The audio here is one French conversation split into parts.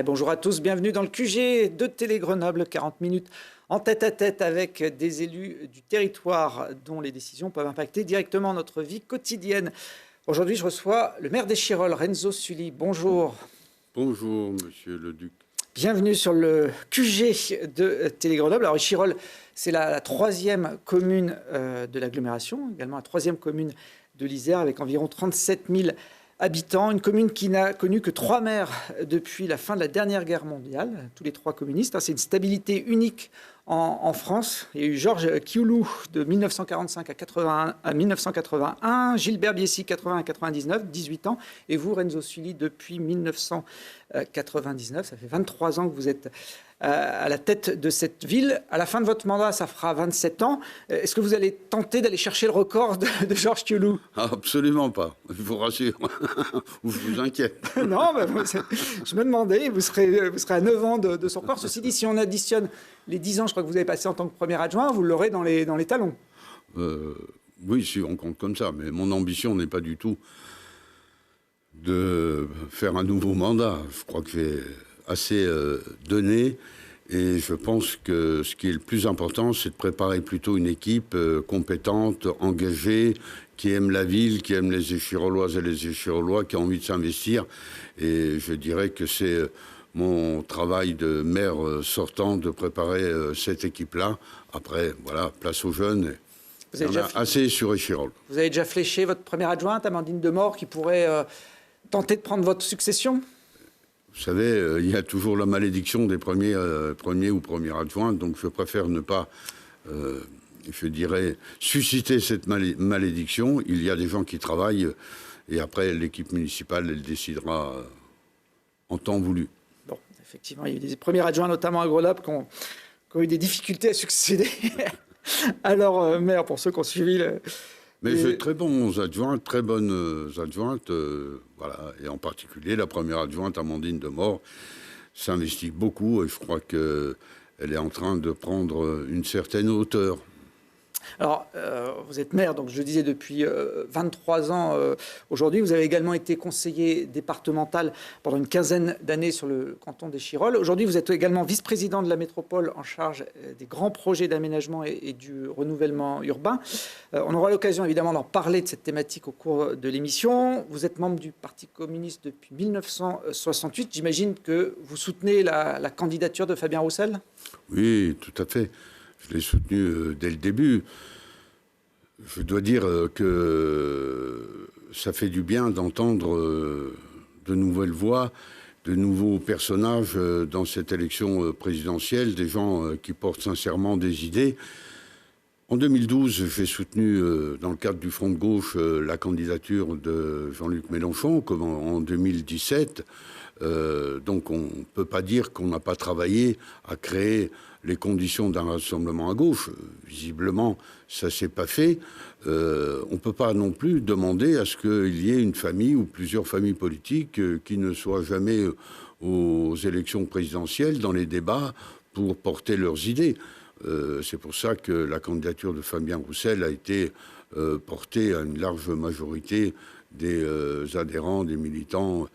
Bonjour à tous, bienvenue dans le QG de Télé Grenoble, 40 minutes en tête-à-tête avec des élus du territoire dont les décisions peuvent impacter directement notre vie quotidienne. Aujourd'hui, je reçois le maire d'Échirolles, Renzo Sully. Bonjour. Bonjour, monsieur le duc. Bienvenue sur le QG de Télé Grenoble. Alors, Échirolles, c'est la troisième commune de l'agglomération, également la troisième commune de l'Isère, avec environ 37 000 habitants. Une commune qui n'a connu que 3 maires depuis la fin de la dernière guerre mondiale, tous les 3 communistes. C'est une stabilité unique en France. Il y a eu Georges Kioulou de 1945 à 1981, Gilbert Biessy 80 à 99, 18 ans, et vous, Renzo Sully, depuis 1999. Ça fait 23 ans que vous êtes à la tête de cette ville. À la fin de votre mandat, ça fera 27 ans. Est-ce que vous allez tenter d'aller chercher le record de Georges Kioulou? Absolument pas, je vous rassure, ou je vous inquiète. Non, je me demandais, vous serez à 9 ans de son record. Ceci dit, si on additionne les 10 ans, je crois que vous avez passé en tant que premier adjoint, vous l'aurez dans les talons. Oui, si on compte comme ça, mais mon ambition n'est pas du tout de faire un nouveau mandat. Je crois que j'ai assez donné, et je pense que ce qui est le plus important, c'est de préparer plutôt une équipe compétente, engagée, qui aime la ville, qui aime les Échirolloises et les Échirollois, qui a envie de s'investir. Et je dirais que c'est mon travail de maire sortant de préparer cette équipe-là. Après, voilà, place aux jeunes. Il y en a assez sur Échirolles. Vous avez déjà fléché votre première adjointe, Amandine Demort, qui pourrait tenter de prendre votre succession? Vous savez, il y a toujours la malédiction des premiers ou premières adjointes, donc je préfère ne pas, je dirais, susciter cette malédiction. Il y a des gens qui travaillent, et après, l'équipe municipale, elle décidera en temps voulu. Bon, effectivement, il y a eu des premiers adjoints, notamment à Grenoble, qui ont eu des difficultés à succéder. Alors, maire, pour ceux qui ont suivi Mais j'ai très bons adjoints, très bonnes adjointes, voilà, et en particulier la première adjointe, Amandine Demort, s'investit beaucoup, et je crois qu'elle est en train de prendre une certaine hauteur. Alors, vous êtes maire, donc je le disais, depuis 23 ans aujourd'hui. Vous avez également été conseiller départemental pendant une quinzaine d'années sur le canton d'Échirolles. Aujourd'hui, vous êtes également vice-président de la métropole en charge des grands projets d'aménagement et du renouvellement urbain. On aura l'occasion évidemment d'en parler de cette thématique au cours de l'émission. Vous êtes membre du Parti communiste depuis 1968. J'imagine que vous soutenez la candidature de Fabien Roussel? Oui, tout à fait. Je l'ai soutenu dès le début. Je dois dire que ça fait du bien d'entendre de nouvelles voix, de nouveaux personnages dans cette élection présidentielle, des gens qui portent sincèrement des idées. En 2012, j'ai soutenu, dans le cadre du Front de gauche, la candidature de Jean-Luc Mélenchon, comme en 2017. Donc on ne peut pas dire qu'on n'a pas travaillé à créer les conditions d'un rassemblement à gauche. Visiblement, ça ne s'est pas fait. On ne peut pas non plus demander à ce qu'il y ait une famille ou plusieurs familles politiques qui ne soient jamais aux élections présidentielles, dans les débats, pour porter leurs idées. C'est pour ça que la candidature de Fabien Roussel a été portée à une large majorité des adhérents, des militants.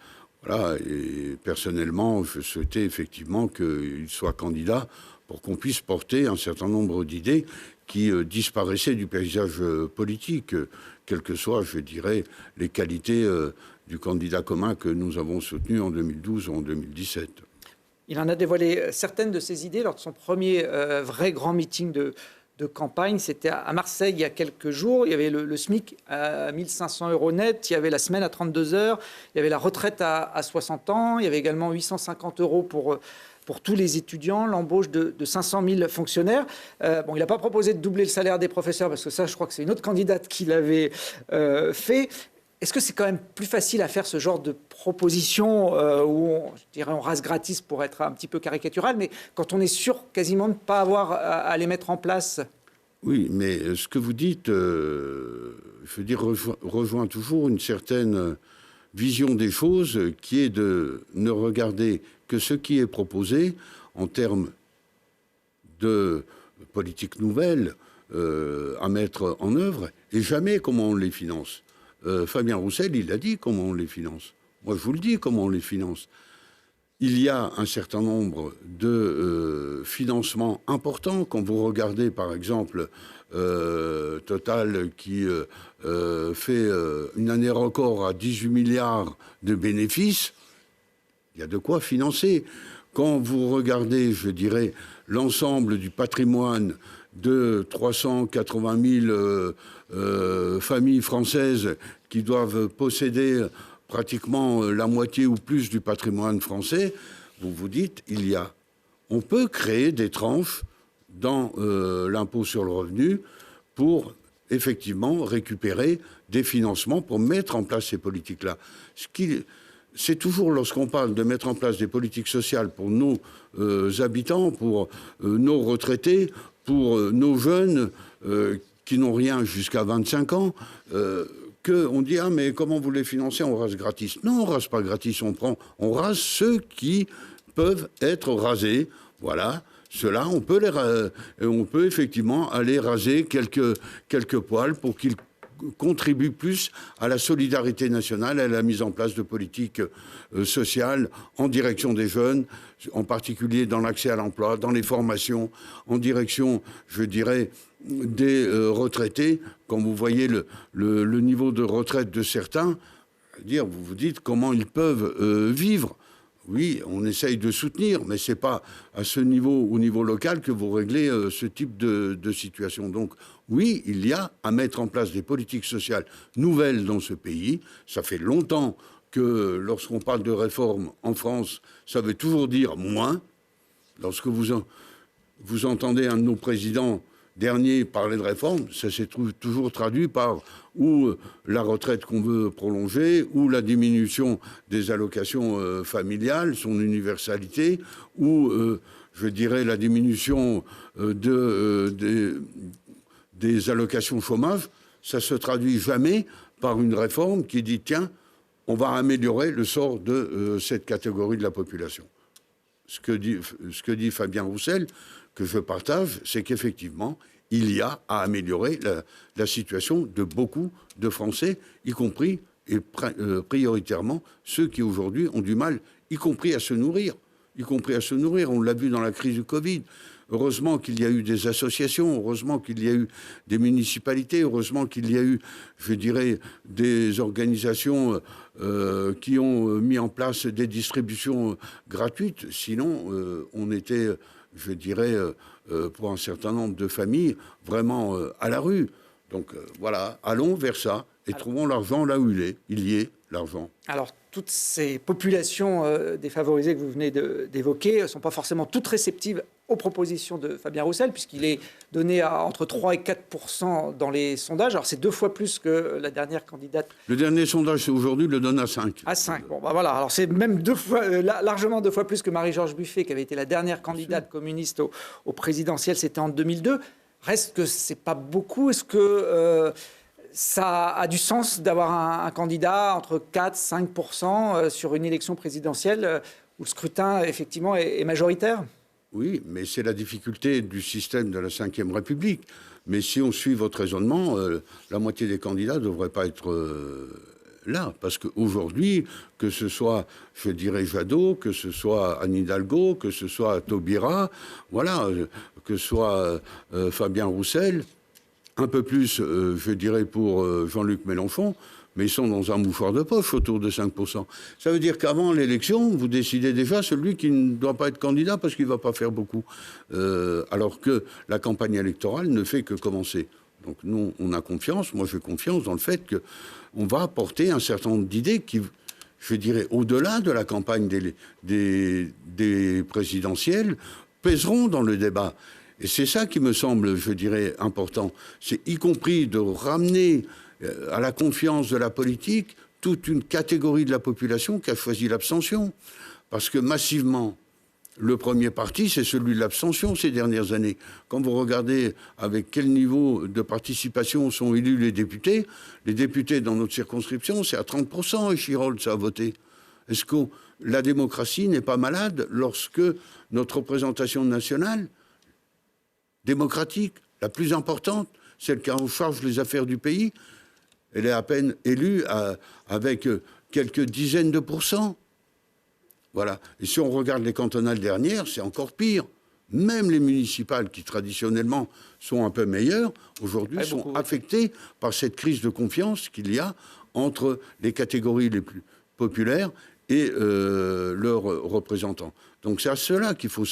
Voilà, et personnellement, je souhaitais effectivement qu'il soit candidat pour qu'on puisse porter un certain nombre d'idées qui disparaissaient du paysage politique, quelles que soient, je dirais, les qualités du candidat commun que nous avons soutenu en 2012 ou en 2017. Il en a dévoilé certaines de ses idées lors de son premier vrai grand meeting de campagne. C'était à Marseille il y a quelques jours. Il y avait le SMIC à 1 500 € net. Il y avait la semaine à 32 heures. Il y avait la retraite à 60 ans. Il y avait également 850 € pour tous les étudiants, l'embauche de 500 000 fonctionnaires. Il n'a pas proposé de doubler le salaire des professeurs, parce que ça, je crois que c'est une autre candidate qui l'avait fait. Est-ce que c'est quand même plus facile à faire ce genre de proposition où on rase gratis pour être un petit peu caricatural, mais quand on est sûr quasiment de ne pas avoir à les mettre en place? Oui, mais ce que vous dites, je veux dire, rejoint toujours une certaine vision des choses qui est de ne regarder que ce qui est proposé en termes de politique nouvelle à mettre en œuvre et jamais comment on les finance. Fabien Roussel, il a dit comment on les finance. Moi, je vous le dis comment on les finance. il y a un certain nombre de financements importants. Quand vous regardez, par exemple, Total qui fait une année record à 18 milliards de bénéfices, il y a de quoi financer. Quand vous regardez, je dirais, l'ensemble du patrimoine de 380 000 familles françaises qui doivent posséder pratiquement la moitié ou plus du patrimoine français, vous vous dites, on peut créer des tranches dans l'impôt sur le revenu pour effectivement récupérer des financements pour mettre en place ces politiques-là. C'est toujours lorsqu'on parle de mettre en place des politiques sociales pour nos habitants, pour nos retraités, pour nos jeunes qui n'ont rien jusqu'à 25 ans, qu'on dit « Ah, mais comment vous les financez? On rase gratis ». Non, on rase pas gratis, on rase ceux qui peuvent être rasés. Voilà, ceux-là, on peut effectivement aller raser quelques poils pour qu'ils contribue plus à la solidarité nationale, à la mise en place de politiques sociales en direction des jeunes, en particulier dans l'accès à l'emploi, dans les formations, en direction, je dirais, des retraités. Quand vous voyez le niveau de retraite de certains, vous vous dites comment ils peuvent vivre. Oui, on essaye de soutenir, mais ce n'est pas à ce niveau, au niveau local, que vous réglez ce type de situation. Donc, oui, il y a à mettre en place des politiques sociales nouvelles dans ce pays. Ça fait longtemps que lorsqu'on parle de réforme en France, ça veut toujours dire moins. Lorsque vous entendez un de nos présidents dernier parler de réforme, ça s'est toujours traduit par ou la retraite qu'on veut prolonger, ou la diminution des allocations familiales, son universalité, ou, je dirais, la diminution des allocations chômage. Ça se traduit jamais par une réforme qui dit « Tiens, on va améliorer le sort de cette catégorie de la population ». Ce que dit Fabien Roussel, que je partage, c'est qu'effectivement, il y a à améliorer la situation de beaucoup de Français, y compris et prioritairement ceux qui aujourd'hui ont du mal, y compris à se nourrir. On l'a vu dans la crise du Covid. Heureusement qu'il y a eu des associations, heureusement qu'il y a eu des municipalités, heureusement qu'il y a eu, je dirais, des organisations qui ont mis en place des distributions gratuites. Sinon, on était, je dirais, pour un certain nombre de familles, vraiment à la rue. Donc voilà, allons vers ça et trouvons l'argent là où il y est, l'argent. Alors, toutes ces populations défavorisées que vous venez d'évoquer ne sont pas forcément toutes réceptives aux propositions de Fabien Roussel, puisqu'il est donné à entre 3 et 4% dans les sondages. Alors, c'est 2 fois plus que la dernière candidate. Le dernier sondage aujourd'hui le donne à 5. À 5. Bon, voilà. Alors, c'est même largement 2 fois plus que Marie-Georges Buffet, qui avait été la dernière candidate communiste au présidentiel. C'était en 2002. Reste que c'est pas beaucoup. Est-ce que ça a du sens d'avoir un candidat entre 4-5% sur une élection présidentielle où le scrutin, effectivement, est majoritaire? Oui, mais c'est la difficulté du système de la Ve République. Mais si on suit votre raisonnement, la moitié des candidats ne devraient pas être là. Parce qu'aujourd'hui, que ce soit, je dirais, Jadot, que ce soit Anne Hidalgo, que ce soit Taubira, voilà, que ce soit Fabien Roussel, un peu plus, je dirais, pour Jean-Luc Mélenchon, mais ils sont dans un mouchoir de poche autour de 5%. Ça veut dire qu'avant l'élection, vous décidez déjà celui qui ne doit pas être candidat parce qu'il ne va pas faire beaucoup. Alors que la campagne électorale ne fait que commencer. Donc nous, on a confiance, moi j'ai confiance dans le fait qu'on va apporter un certain nombre d'idées qui, je dirais, au-delà de la campagne des présidentielles, pèseront dans le débat. Et c'est ça qui me semble, je dirais, important. C'est y compris de ramener à la confiance de la politique toute une catégorie de la population qui a choisi l'abstention. Parce que massivement, le premier parti, c'est celui de l'abstention ces dernières années. Quand vous regardez avec quel niveau de participation sont élus les députés dans notre circonscription, c'est à 30%, et Chirol, ça a voté. Est-ce que la démocratie n'est pas malade lorsque notre représentation nationale, démocratique, la plus importante, celle qui a en charge les affaires du pays, elle est à peine élue avec quelques dizaines de pourcents. Voilà. Et si on regarde les cantonales dernières, c'est encore pire. Même les municipales, qui traditionnellement sont un peu meilleures, aujourd'hui sont affectées par cette crise de confiance qu'il y a entre les catégories les plus populaires et leurs représentants. Donc c'est à cela qu'il faut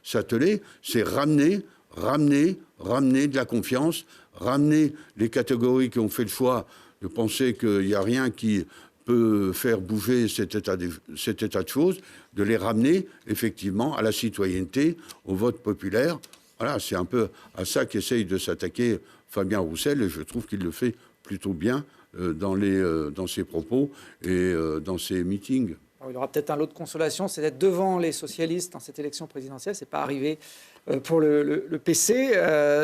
s'atteler, c'est ramener de la confiance, ramener les catégories qui ont fait le choix de penser qu'il n'y a rien qui peut faire bouger cet état de choses, de les ramener effectivement à la citoyenneté, au vote populaire. Voilà, c'est un peu à ça qu'essaye de s'attaquer Fabien Roussel, et je trouve qu'il le fait plutôt bien dans ses propos et dans ses meetings. Alors, il y aura peut-être un lot de consolation, c'est d'être devant les socialistes dans cette élection présidentielle. C'est pas arrivé pour le PC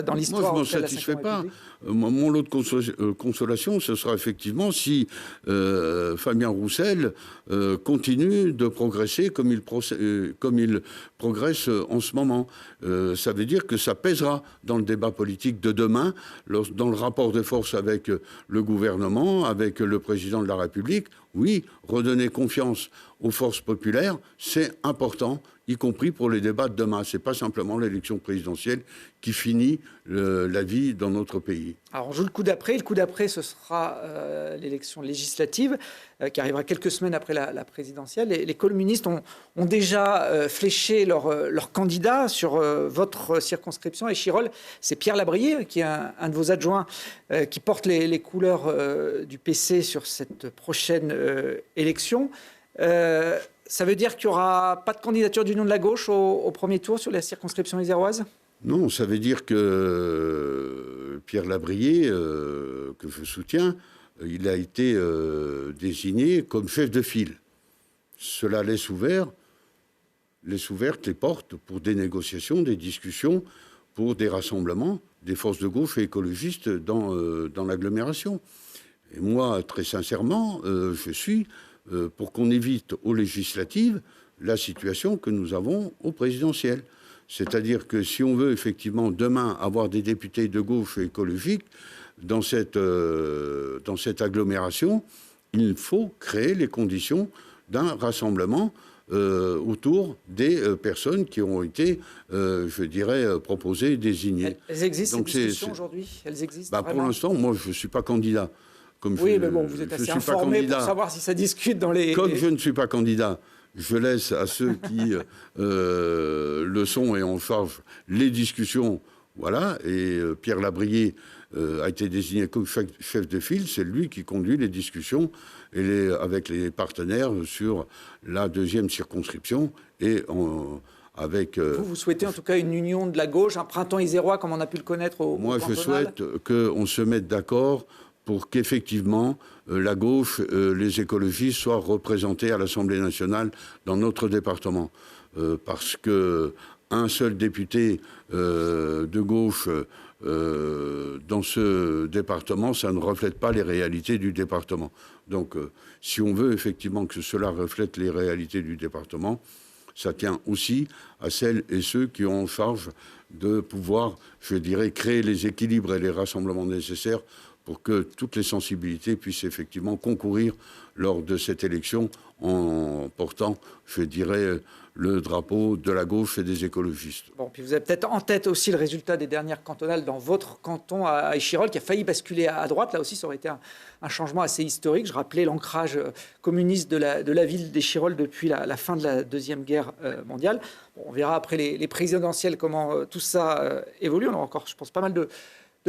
dans l'histoire. Moi, je ne m'en satisfais pas. Mon lot de consolation, ce sera effectivement si Fabien Roussel continue de progresser comme il progresse en ce moment. Ça veut dire que ça pèsera dans le débat politique de demain, dans le rapport de force avec le gouvernement, avec le président de la République. Oui, redonner confiance aux forces populaires, c'est important, y compris pour les débats de demain. Ce n'est pas simplement l'élection présidentielle qui finit la vie dans notre pays. Alors on joue le coup d'après. Le coup d'après, ce sera l'élection législative qui arrivera quelques semaines après la présidentielle. Les communistes ont déjà fléché leur candidat sur votre circonscription. Et Chirol, c'est Pierre Labrier, qui est un de vos adjoints, qui porte les couleurs du PC sur cette prochaine élection. Ça veut dire qu'il n'y aura pas de candidature d'Union de la gauche au premier tour sur la circonscription iséroise ? Non, ça veut dire que Pierre Labrier, que je soutiens, il a été désigné comme chef de file. Cela laisse ouvertes les portes pour des négociations, des discussions, pour des rassemblements des forces de gauche et écologistes dans l'agglomération. Et moi, très sincèrement, je suis pour qu'on évite aux législatives la situation que nous avons aux présidentielles. C'est-à-dire que si on veut effectivement demain avoir des députés de gauche écologique dans cette agglomération, il faut créer les conditions d'un rassemblement autour des personnes qui ont été, je dirais, proposées, désignées. Elles existent, ces discussions aujourd'hui ? Elles existent pour l'instant, moi, je ne suis pas candidat. Mais bon, vous êtes assez informé pour savoir si ça discute dans les... Comme je ne suis pas candidat, je laisse à ceux qui le sont et en charge les discussions. Voilà, et Pierre Labrier a été désigné comme chef de file. C'est lui qui conduit les discussions avec les partenaires sur la deuxième circonscription. Et Vous souhaitez en tout cas une union de la gauche, un printemps isérois comme on a pu le connaître au Moi, cantonal. je souhaite qu'on se mette d'accord pour qu'effectivement la gauche, les écologistes soient représentés à l'Assemblée nationale dans notre département. Parce qu'un seul député de gauche dans ce département, ça ne reflète pas les réalités du département. Donc si on veut effectivement que cela reflète les réalités du département, ça tient aussi à celles et ceux qui ont en charge de pouvoir, je dirais, créer les équilibres et les rassemblements nécessaires pour que toutes les sensibilités puissent effectivement concourir lors de cette élection en portant, je dirais, le drapeau de la gauche et des écologistes. Bon, puis vous avez peut-être en tête aussi le résultat des dernières cantonales dans votre canton à Échirol, qui a failli basculer à droite. Là aussi, ça aurait été un changement assez historique. Je rappelais l'ancrage communiste de la ville d'Échirol depuis la fin de la Deuxième Guerre mondiale. Bon, on verra après les présidentielles comment tout ça évolue. On aura encore, je pense, pas mal de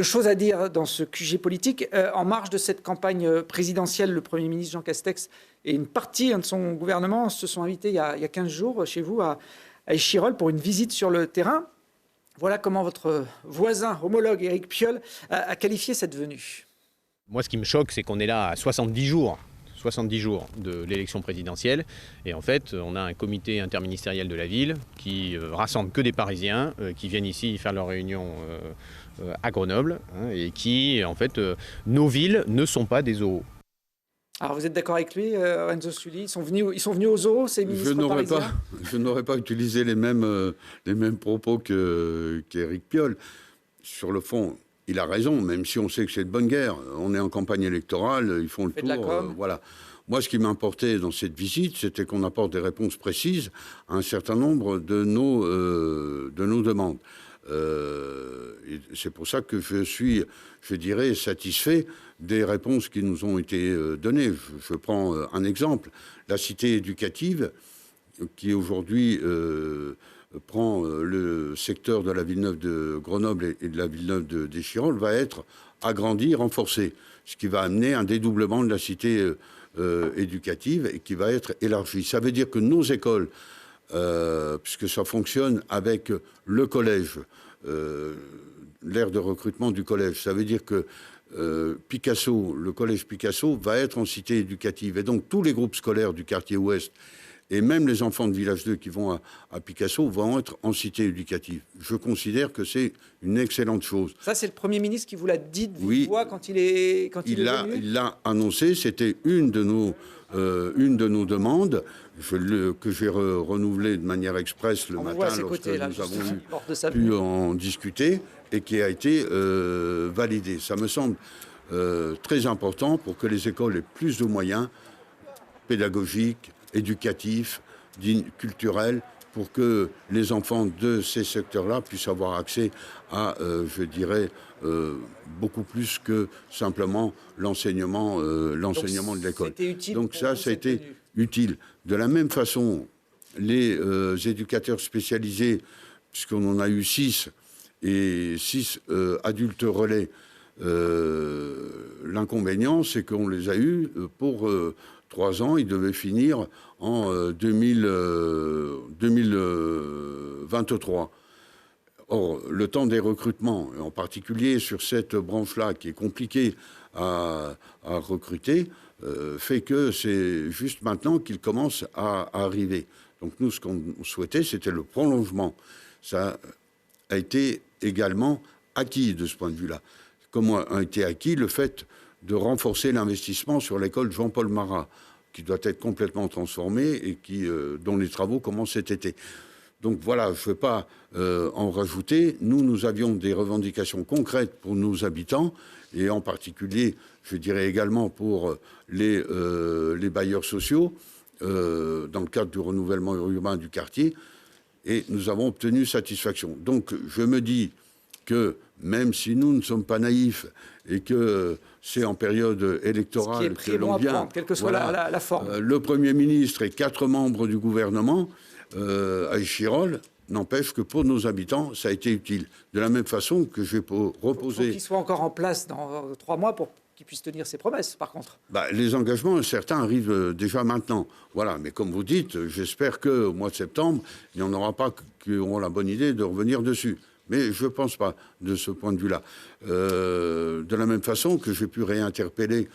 choses à dire dans ce QG politique. En marge de cette campagne présidentielle, le Premier ministre Jean Castex et une partie de son gouvernement se sont invités il y a 15 jours chez vous à Échirol pour une visite sur le terrain. Voilà comment votre voisin, homologue Éric Piolle, a qualifié cette venue. Moi, ce qui me choque, c'est qu'on est là à 70 jours de l'élection présidentielle. Et en fait, on a un comité interministériel de la ville qui rassemble que des Parisiens qui viennent ici faire leur réunion à Grenoble et qui, en fait, nos villes ne sont pas des zoos. Alors vous êtes d'accord avec lui, Renzo Sully ? Ils sont venus aux zoos, ces ministres parisiens ? Je n'aurais pas utilisé les mêmes propos qu'Éric Piolle. Sur le fond, il a raison, même si on sait que c'est de bonne guerre. On est en campagne électorale, ils font le tour. Voilà. Moi, ce qui m'importait dans cette visite, c'était qu'on apporte des réponses précises à un certain nombre de nos demandes. Et c'est pour ça que je suis, je dirais, satisfait des réponses qui nous ont été données. Je prends un exemple. La cité éducative, qui aujourd'hui prend le secteur de la Villeneuve de Grenoble et de la Villeneuve d'Échirolles, va être agrandie, renforcée, ce qui va amener un dédoublement de la cité éducative et qui va être élargie. Ça veut dire que nos écoles, puisque ça fonctionne avec le collège, l'aire de recrutement du collège, ça veut dire que Picasso, le collège Picasso, va être en cité éducative. Et donc tous les groupes scolaires du quartier ouest et même les enfants de Village 2 qui vont à Picasso vont être en cité éducative. Je considère que c'est une excellente chose. Ça, c'est le Premier ministre qui vous l'a dit de vive voix quand il est venu. Il l'a annoncé, c'était une de nos demandes que j'ai renouvelée de manière express le matin lorsque nous avons pu en discuter et qui a été validée. Ça me semble très important pour que les écoles aient plus de moyens pédagogiques, éducatifs, culturels, pour que les enfants de ces secteurs-là puissent avoir accès à, je dirais, beaucoup plus que simplement l'enseignement de l'école. Donc ça a été utile. De la même façon, les éducateurs spécialisés, puisqu'on en a eu 6, et 6 adultes relais, l'inconvénient, c'est qu'on les a eus pour 3 ans. Ils devaient finir en 2023. Or, le temps des recrutements, en particulier sur cette branche-là, qui est compliquée à recruter, fait que c'est juste maintenant qu'ils commencent à arriver. Donc nous, ce qu'on souhaitait, c'était le prolongement. Ça a été également acquis de ce point de vue-là. Comme a été acquis le fait de renforcer l'investissement sur l'école Jean-Paul Marat, qui doit être complètement transformée et dont les travaux commencent cet été. Donc voilà, je ne veux pas en rajouter. Nous avions des revendications concrètes pour nos habitants, et en particulier, je dirais également pour les bailleurs sociaux, dans le cadre du renouvellement urbain du quartier, et nous avons obtenu satisfaction. Donc je me dis que même si nous ne sommes pas naïfs et que c'est en période électorale que l'on vient, quelle que soit la forme. Le Premier ministre et 4 membres du gouvernement à Échirolles, n'empêche que pour nos habitants, ça a été utile. De la même façon que je vais reposer... Il faut qu'il soit encore en place dans 3 mois pour qu'il puisse tenir ses promesses, par contre. Les engagements, certains arrivent déjà maintenant. Voilà, mais comme vous dites, j'espère qu'au mois de septembre, il n'y en aura pas qui auront la bonne idée de revenir dessus. Mais je ne pense pas de ce point de vue-là. De la même façon que j'ai pu réinterpeller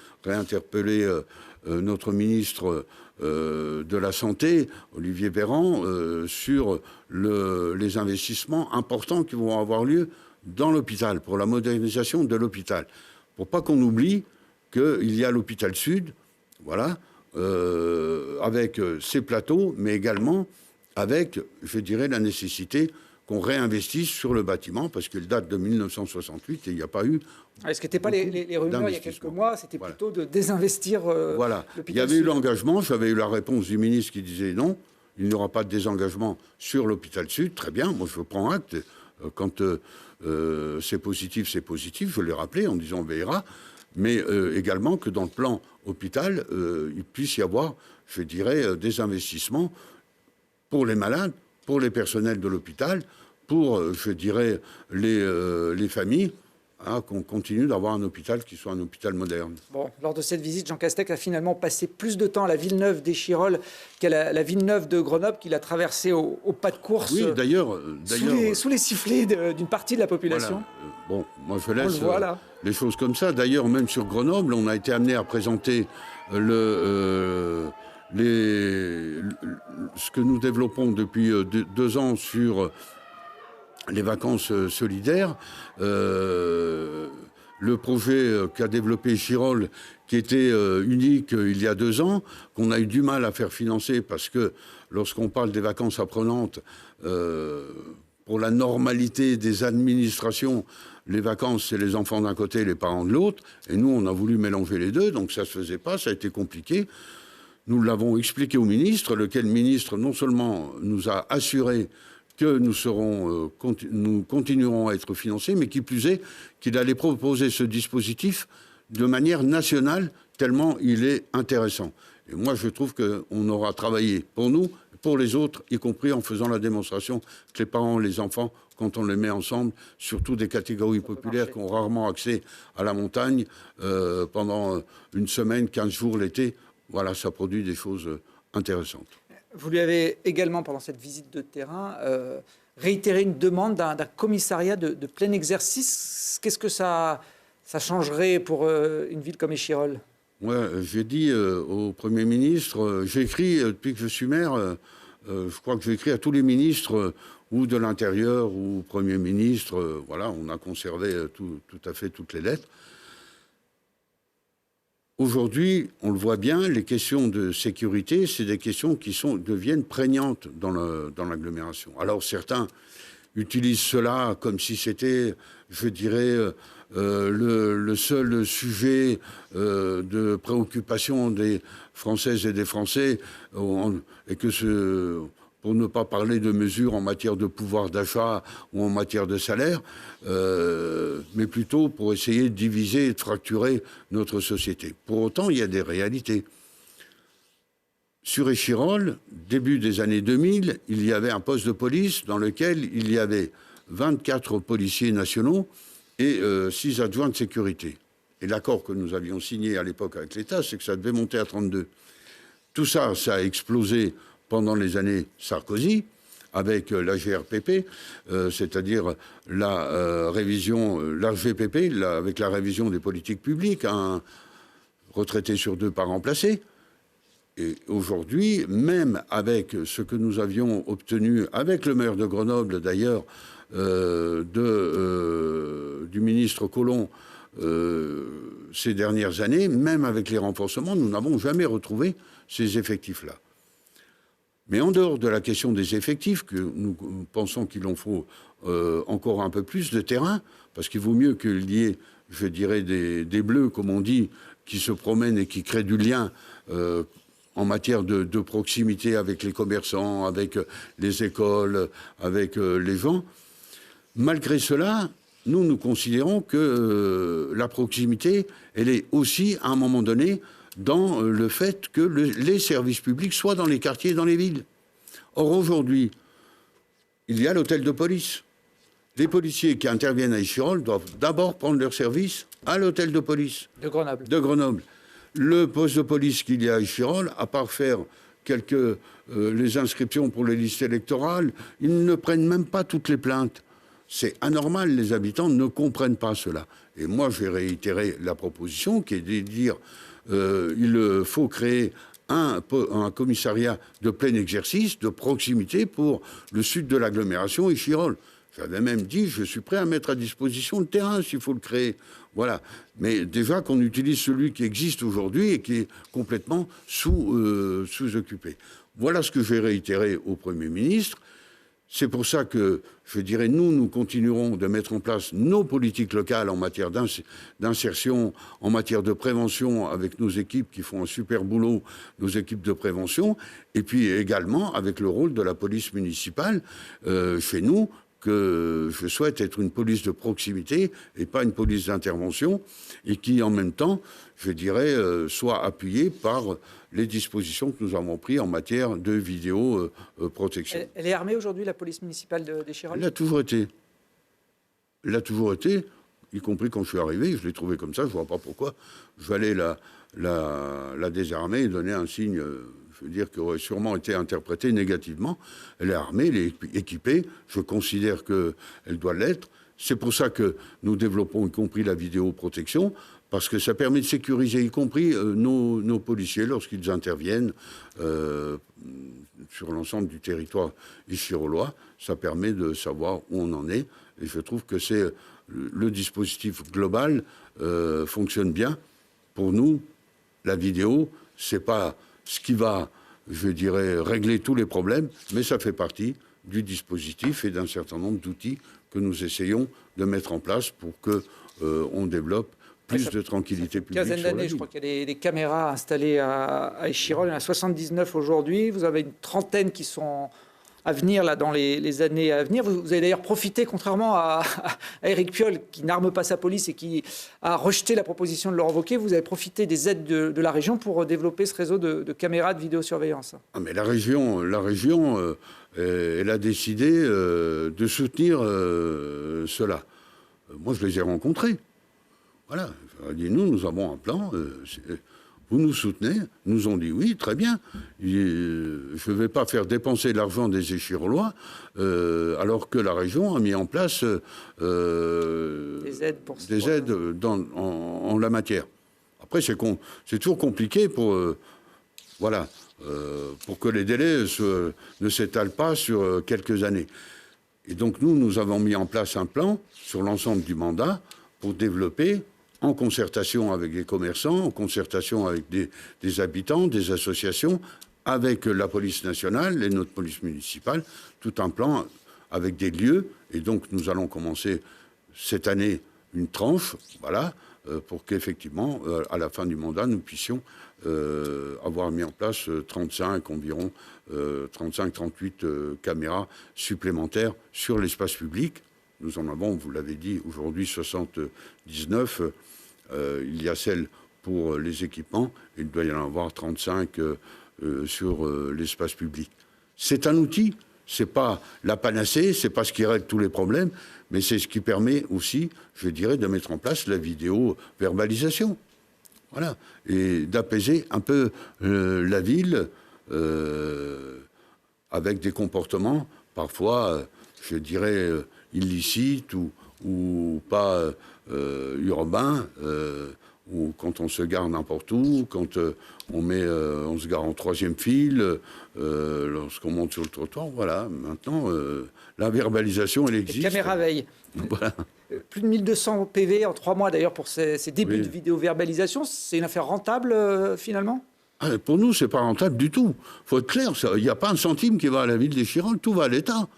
notre ministre de la Santé, Olivier Véran, sur les investissements importants qui vont avoir lieu dans l'hôpital, pour la modernisation de l'hôpital. Pour pas qu'on oublie qu'il y a l'hôpital Sud, voilà, avec ses plateaux, mais également avec, je dirais, la nécessité qu'on réinvestisse sur le bâtiment, parce qu'il date de 1968 et il n'y a pas eu... Ce qui n'était pas les rumeurs il y a quelques mois, c'était plutôt de désinvestir voilà. Il y avait Sud. eu l'engagement, j'avais eu la réponse du ministre qui disait non, il n'y aura pas de désengagement sur l'hôpital Sud. Très bien, moi je prends acte. Quand c'est positif, je l'ai rappelé en disant on verra, mais également que dans le plan hôpital, il puisse y avoir, je dirais, des investissements pour les malades, pour les personnels de l'hôpital, pour, je dirais, les familles, qu'on continue d'avoir un hôpital qui soit un hôpital moderne. Bon, lors de cette visite, Jean Castex a finalement passé plus de temps à la Villeneuve d'Échirolles qu'à la Villeneuve de Grenoble, qu'il a traversée au pas de course. Oui, d'ailleurs... Sous les sifflets d'une partie de la population. Voilà. Bon, moi je laisse les choses comme ça. D'ailleurs, même sur Grenoble, on a été amené à présenter ce que nous développons depuis 2 ans sur les vacances solidaires. Le projet qu'a développé Échirolles, qui était unique il y a 2 ans, qu'on a eu du mal à faire financer parce que lorsqu'on parle des vacances apprenantes, pour la normalité des administrations, les vacances, c'est les enfants d'un côté et les parents de l'autre. Et nous, on a voulu mélanger les deux, donc ça ne se faisait pas, ça a été compliqué. Nous l'avons expliqué au ministre, lequel ministre non seulement nous a assuré que nous continuerons à être financés, mais qui plus est, qu'il allait proposer ce dispositif de manière nationale, tellement il est intéressant. Et moi, je trouve qu'on aura travaillé pour nous, pour les autres, y compris en faisant la démonstration que les parents et les enfants, quand on les met ensemble, surtout des catégories populaires qui ont rarement accès à la montagne, pendant une semaine, 15 jours l'été, voilà, ça produit des choses intéressantes. Vous lui avez également, pendant cette visite de terrain, réitéré une demande d'un commissariat de plein exercice. Qu'est-ce que ça changerait pour une ville comme Échirolles? Ouais, j'ai dit au Premier ministre, j'écris depuis que je suis maire, je crois que j'écris à tous les ministres, ou de l'Intérieur, ou Premier ministre, voilà, on a conservé tout à fait toutes les lettres. Aujourd'hui, on le voit bien, les questions de sécurité, c'est des questions qui deviennent prégnantes dans l'agglomération. Alors certains utilisent cela comme si c'était, je dirais, le seul sujet de préoccupation des Françaises et des Français, et que pour ne pas parler de mesures en matière de pouvoir d'achat ou en matière de salaire, mais plutôt pour essayer de diviser et de fracturer notre société. Pour autant, il y a des réalités. Sur Échirolles, début des années 2000, il y avait un poste de police dans lequel il y avait 24 policiers nationaux et 6 adjoints de sécurité. Et l'accord que nous avions signé à l'époque avec l'État, c'est que ça devait monter à 32. Tout ça, ça a explosé pendant les années Sarkozy, avec la GRPP, c'est-à-dire la révision, la GPP, avec la révision des politiques publiques, un retraité sur 2 pas remplacé. Et aujourd'hui, même avec ce que nous avions obtenu, avec le maire de Grenoble d'ailleurs, du ministre Collomb, ces dernières années, même avec les renforcements, nous n'avons jamais retrouvé ces effectifs-là. Mais en dehors de la question des effectifs, que nous pensons qu'il en faut encore un peu plus de terrain, parce qu'il vaut mieux qu'il y ait, je dirais, des bleus, comme on dit, qui se promènent et qui créent du lien en matière de proximité avec les commerçants, avec les écoles, avec les gens. Malgré cela, nous considérons que la proximité, elle est aussi, à un moment donné, dans le fait que les services publics soient dans les quartiers et dans les villes. Or, aujourd'hui, il y a l'hôtel de police. Les policiers qui interviennent à Échirolles doivent d'abord prendre leur service à l'hôtel de police. De Grenoble. De Grenoble. Le poste de police qu'il y a à Échirolles, à part faire les inscriptions pour les listes électorales, ils ne prennent même pas toutes les plaintes. C'est anormal, les habitants ne comprennent pas cela. Et moi, j'ai réitéré la proposition qui est de dire il faut créer un commissariat de plein exercice, de proximité pour le sud de l'agglomération Échirolles. J'avais même dit, je suis prêt à mettre à disposition le terrain s'il faut le créer. Voilà. Mais déjà qu'on utilise celui qui existe aujourd'hui et qui est complètement sous-occupé. Voilà ce que j'ai réitéré au Premier ministre. C'est pour ça que, je dirais, nous continuerons de mettre en place nos politiques locales en matière d'insertion, en matière de prévention, avec nos équipes qui font un super boulot, nos équipes de prévention, et puis également avec le rôle de la police municipale chez nous, que je souhaite être une police de proximité et pas une police d'intervention, et qui en même temps, je dirais, soit appuyée par les dispositions que nous avons prises en matière de vidéoprotection. Elle est armée aujourd'hui, la police municipale d'Échirolles? Elle a toujours été. Elle a toujours été, y compris quand je suis arrivé, je l'ai trouvée comme ça, je ne vois pas pourquoi. Je vais aller la désarmer et donner un signe... je veux dire, qui aurait sûrement été interprétée négativement. Elle est armée, elle est équipée, je considère qu'elle doit l'être. C'est pour ça que nous développons, y compris la vidéoprotection, parce que ça permet de sécuriser, y compris nos policiers, lorsqu'ils interviennent sur l'ensemble du territoire échirollois. Ça permet de savoir où on en est. Et je trouve que le dispositif global fonctionne bien. Pour nous, la vidéo, c'est pas ce qui va, je dirais, régler tous les problèmes, mais ça fait partie du dispositif et d'un certain nombre d'outils que nous essayons de mettre en place pour qu'on développe plus de tranquillité publique. Une quinzaine d'années, je crois qu'il y a des caméras installées à Échirolles. Il y en a 79 aujourd'hui. Vous avez une trentaine qui sont à venir là, dans les années à venir. Vous avez d'ailleurs profité, contrairement à Éric Piolle, qui n'arme pas sa police et qui a rejeté la proposition de Laurent Wauquiez, vous avez profité des aides de la région pour développer ce réseau de caméras de vidéosurveillance. Ah, mais la région elle a décidé de soutenir cela. Moi, je les ai rencontrés. Voilà. Je leur ai dit, nous avons un plan. Vous nous soutenez? Ils nous ont dit oui, très bien. Je ne vais pas faire dépenser l'argent des Échirollois alors que la région a mis en place des aides en la matière. Après, c'est toujours compliqué pour que les délais ne s'étalent pas sur quelques années. Et donc, nous avons mis en place un plan sur l'ensemble du mandat pour développer, en concertation avec les commerçants, en concertation avec des habitants, des associations, avec la police nationale et notre police municipale, tout un plan avec des lieux. Et donc, nous allons commencer cette année une tranche, voilà, pour qu'effectivement, à la fin du mandat, nous puissions avoir mis en place 35-38 caméras supplémentaires sur l'espace public. Nous en avons, vous l'avez dit, aujourd'hui 79. Il y a celle pour les équipements, et il doit y en avoir 35 sur l'espace public. C'est un outil, c'est pas la panacée, c'est pas ce qui règle tous les problèmes, mais c'est ce qui permet aussi, je dirais, de mettre en place la vidéo-verbalisation. Voilà. Et d'apaiser un peu la ville avec des comportements parfois, je dirais, illicites ou pas urbains, ou quand on se gare n'importe où, quand on se gare en troisième file, lorsqu'on monte sur le trottoir, voilà. Maintenant, la verbalisation, elle existe. Les caméras veillent. Voilà. Plus de 1200 PV en 3 mois d'ailleurs pour ces débuts de vidéo-verbalisation. C'est une affaire rentable finalement? Pour nous, c'est pas rentable du tout. Il faut être clair, il n'y a pas un centime qui va à la ville d'Échirolles, tout va à l'État.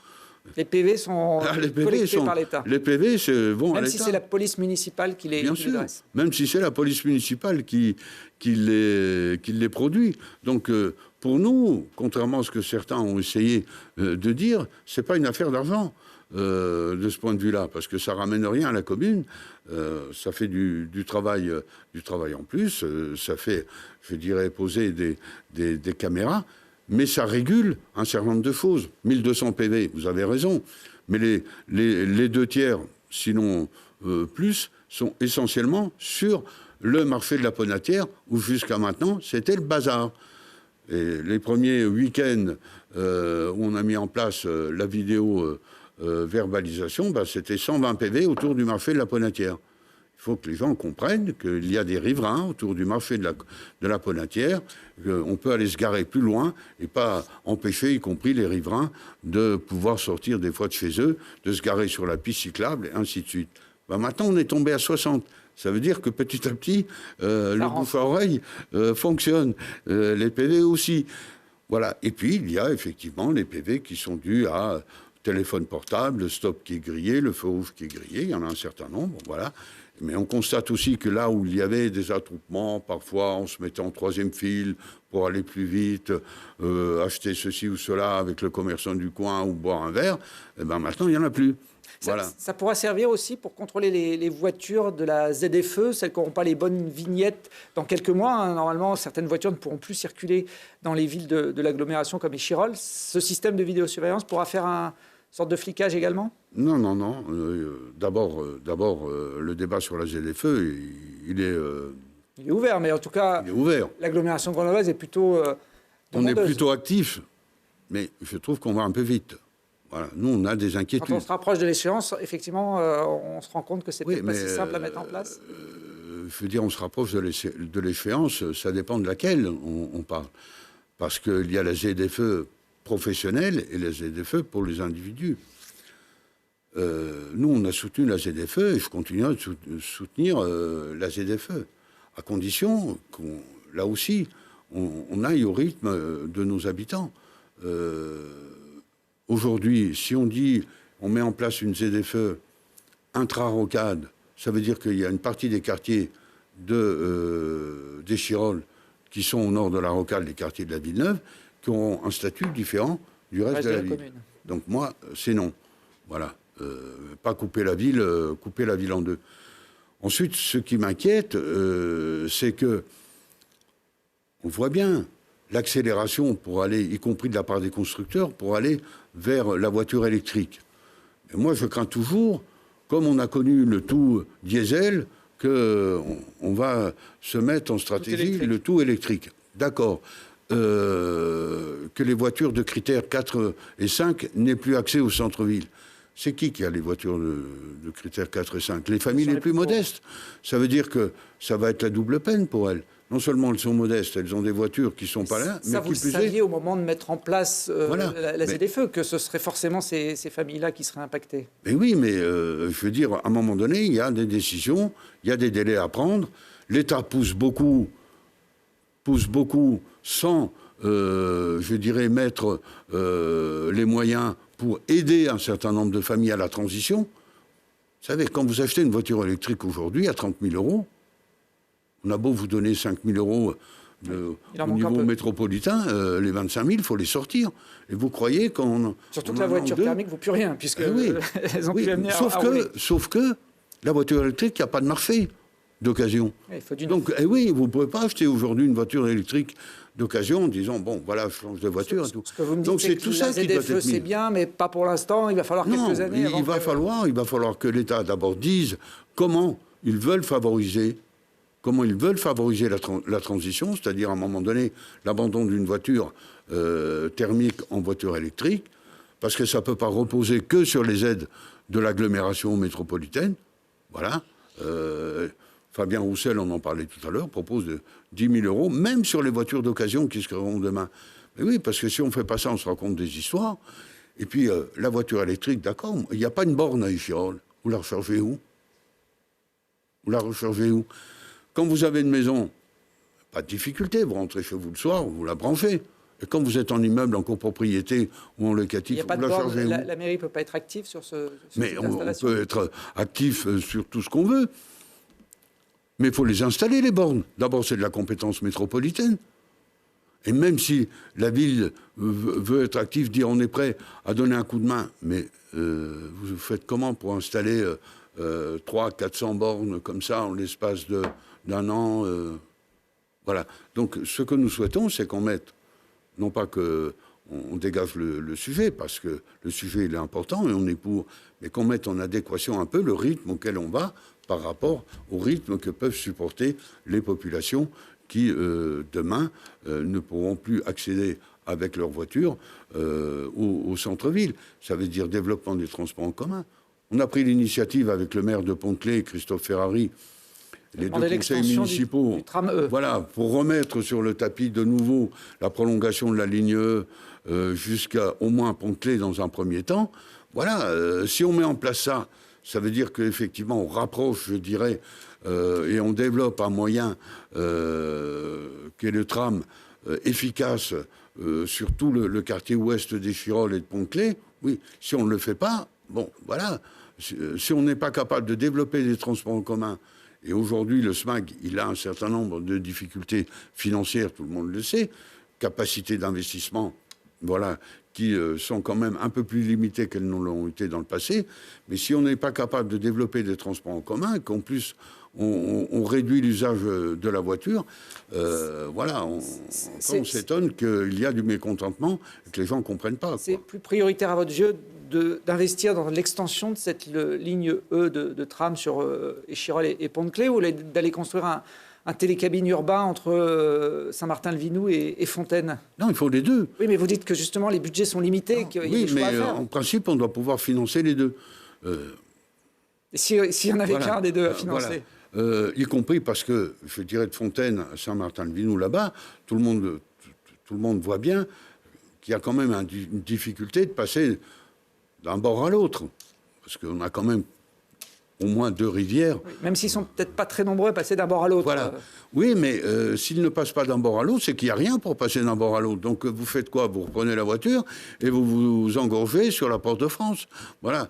Les PV sont collectés par l'État. Les PV vont à l'État. Même si c'est la police municipale qui les dresse. Même si c'est la police municipale qui les produit. Donc, pour nous, contrairement à ce que certains ont essayé de dire, c'est pas une affaire d'argent. De ce point de vue-là, parce que ça ramène rien à la commune, ça fait du travail en plus, ça fait, je dirais, poser des caméras, mais ça régule un certain nombre de choses. 1200 PV, vous avez raison, mais les 2 tiers, sinon plus, sont essentiellement sur le marché de la Ponatière, où jusqu'à maintenant, c'était le bazar. Et les premiers week-ends où on a mis en place la vidéo verbalisation, c'était 120 PV autour du marché de la Ponatière. Il faut que les gens comprennent qu'il y a des riverains autour du marché de la Ponatière, qu'on peut aller se garer plus loin et pas empêcher, y compris les riverains, de pouvoir sortir des fois de chez eux, de se garer sur la piste cyclable et ainsi de suite. Maintenant, on est tombé à 60. Ça veut dire que petit à petit, le bouche à oreille fonctionne. Les PV aussi. Voilà. Et puis, il y a effectivement les PV qui sont dus à téléphone portable, le stop qui est grillé, le feu rouge qui est grillé, il y en a un certain nombre, voilà. Mais on constate aussi que là où il y avait des attroupements, parfois on se mettait en troisième file pour aller plus vite, acheter ceci ou cela avec le commerçant du coin ou boire un verre, et maintenant il n'y en a plus. Voilà. Ça pourra servir aussi pour contrôler les voitures de la ZFE, celles qui n'auront pas les bonnes vignettes dans quelques mois. Normalement, certaines voitures ne pourront plus circuler dans les villes de l'agglomération comme Échirolles. Ce système de vidéosurveillance pourra faire une sorte de flicage également? Non. D'abord, le débat sur la ZFE, il est ouvert, mais en tout cas, l'agglomération grenobloise est plutôt on est plutôt actif, mais je trouve qu'on va un peu vite. Voilà. Nous, on a des inquiétudes. Quand on se rapproche de l'échéance, effectivement, on se rend compte que c'est peut-être pas si simple à mettre en place. Je veux dire, on se rapproche de l'échéance, ça dépend de laquelle on parle. Parce qu'il y a la ZFE professionnelle et la ZFE pour les individus. Nous, on a soutenu la ZFE et je continuerai de soutenir la ZFE, à condition qu'on, là aussi, on aille au rythme de nos habitants. Aujourd'hui, si on dit on met en place une ZFE intra-rocade, Ça veut dire qu'il y a une partie des quartiers d'Échirolles qui sont au nord de la Rocade, les quartiers de la Villeneuve, qui ont un statut différent du reste de la ville. Commune. Donc moi, c'est non. Voilà. Pas couper la ville en deux. Ensuite, ce qui m'inquiète, c'est que on voit bien l'accélération pour aller, y compris de la part des constructeurs, pour aller vers la voiture électrique. Et moi, je crains toujours, comme on a connu le tout diesel, qu'on va se mettre en stratégie le tout électrique. D'accord. Que les voitures de critères 4 et 5 n'aient plus accès au centre-ville. C'est qui a les voitures de critères 4 et 5 ? Les familles les plus modestes. Ça veut dire que ça va être la double peine pour elles. Non seulement elles sont modestes, elles ont des voitures qui ne sont pas là, mais ça, qui vous le saviez au moment de mettre en place la ZFE, que ce serait forcément ces familles-là qui seraient impactées. Mais oui, mais je veux dire, à un moment donné, il y a des décisions, il y a des délais à prendre. L'État pousse beaucoup sans, je dirais, mettre les moyens pour aider un certain nombre de familles à la transition. Vous savez, quand vous achetez une voiture électrique aujourd'hui à 30 000 €, on a beau vous donner 5 000 € au niveau métropolitain, les 25 000, il faut les sortir. Et vous croyez qu'on... Surtout que la voiture thermique ne vaut plus rien, puisque elles ont pu amener sauf que la voiture électrique, il n'y a pas de marché d'occasion. Donc, vous ne pouvez pas acheter aujourd'hui une voiture électrique d'occasion en disant, bon, voilà, je change de voiture. Ce que vous me dites, c'est tout ça qui doit être mis. C'est bien, mais pas pour l'instant. Il va falloir quelques années. Il va falloir que l'État d'abord dise comment ils veulent favoriser la transition, c'est-à-dire à un moment donné l'abandon d'une voiture thermique en voiture électrique, parce que ça ne peut pas reposer que sur les aides de l'agglomération métropolitaine. Voilà. Fabien Roussel, on en parlait tout à l'heure, propose de 10 000 €, même sur les voitures d'occasion qui se créeront demain. Mais oui, parce que si on ne fait pas ça, on se raconte des histoires. Et puis, la voiture électrique, d'accord, il n'y a pas une borne à Échirolles. Vous la rechargez où ? Quand vous avez une maison, pas de difficulté, vous rentrez chez vous le soir, vous la branchez. Et quand vous êtes en immeuble, en copropriété ou en locatif, vous la chargez où ? La mairie ne peut pas être active sur Mais on peut être actif sur tout ce qu'on veut. Mais il faut les installer, les bornes. D'abord, c'est de la compétence métropolitaine. Et même si la ville veut être active, dire on est prêt à donner un coup de main, mais vous faites comment pour installer 300-400 bornes comme ça en l'espace d'un an Voilà. Donc, ce que nous souhaitons, c'est qu'on mette, non pas qu'on dégage le sujet, parce que le sujet, il est important, et on est pour, mais qu'on mette en adéquation un peu le rythme auquel on va par rapport au rythme que peuvent supporter les populations qui, demain, ne pourront plus accéder avec leur voiture au centre-ville. Ça veut dire développement des transports en commun. On a pris l'initiative avec le maire de Pont-Clé, Christophe Ferrari, les deux conseils municipaux, du tram E. Voilà, pour remettre sur le tapis de nouveau la prolongation de la ligne E jusqu'à au moins Pont-Clé dans un premier temps. Voilà, si on met en place ça, ça veut dire qu'effectivement, on rapproche, je dirais, et on développe un moyen qui est le tram efficace sur tout le quartier ouest d'Échirolles et de Pont-Clé. Oui, si on ne le fait pas, bon, voilà. Si on n'est pas capable de développer des transports en commun, et aujourd'hui, le SMAG, il a un certain nombre de difficultés financières, tout le monde le sait, capacité d'investissement, voilà, qui sont quand même un peu plus limitées qu'elles ne l'ont été dans le passé. Mais si on n'est pas capable de développer des transports en commun, qu'en plus on réduit l'usage de la voiture, voilà, on s'étonne qu'il y a du mécontentement et que les gens ne comprennent pas. C'est plus prioritaire à votre yeux d'investir dans l'extension de cette ligne E de tram sur Échirolles et Pont-de-Clé, ou d'aller construire un télécabine urbain entre Saint-Martin-le-Vinoux et Fontaine? Non, il faut les deux. Oui, mais vous dites que justement les budgets sont limités, qu'il y a des choix à faire. En principe, on doit pouvoir financer les deux. Et s'il n'y en avait qu'un des deux à financer y compris parce que, je dirais, de Fontaine à Saint-Martin-le-Vinoux, là-bas, tout le monde voit bien qu'il y a quand même une difficulté de passer d'un bord à l'autre. Parce qu'on a quand même au moins 2 rivières. Oui, même s'ils sont peut-être pas très nombreux à passer d'un bord à l'autre. Voilà. Oui, mais s'ils ne passent pas d'un bord à l'autre, c'est qu'il n'y a rien pour passer d'un bord à l'autre. Donc vous faites quoi? Vous reprenez la voiture et vous vous engorgez sur la Porte de France. Voilà.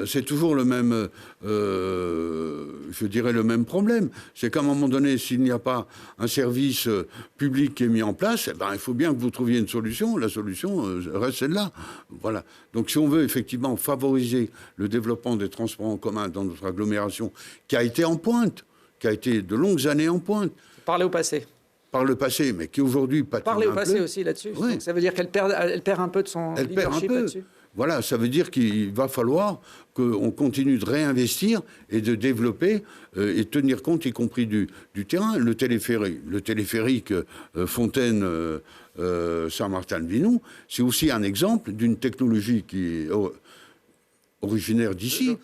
C'est toujours le même, je dirais, le même problème. C'est qu'à un moment donné, s'il n'y a pas un service public qui est mis en place, eh ben, il faut bien que vous trouviez une solution. La solution reste celle-là. Voilà. Donc si on veut effectivement favoriser le développement des transports en commun dans notre agglomération, qui a été en pointe, qui a été de longues années en pointe. Parler au passé. Par le passé, mais qui aujourd'hui patine Parler au un passé peu. aussi là-dessus. Oui. Donc ça veut dire qu'elle perd un peu de son Elle perd un leadership peu. là-dessus. Voilà, ça veut dire qu'il va falloir qu'on continue de réinvestir et de développer et tenir compte, y compris du terrain. Le téléphérique Fontaine Saint-Martin-de-Vinou, c'est aussi un exemple d'une technologie qui est originaire d'ici.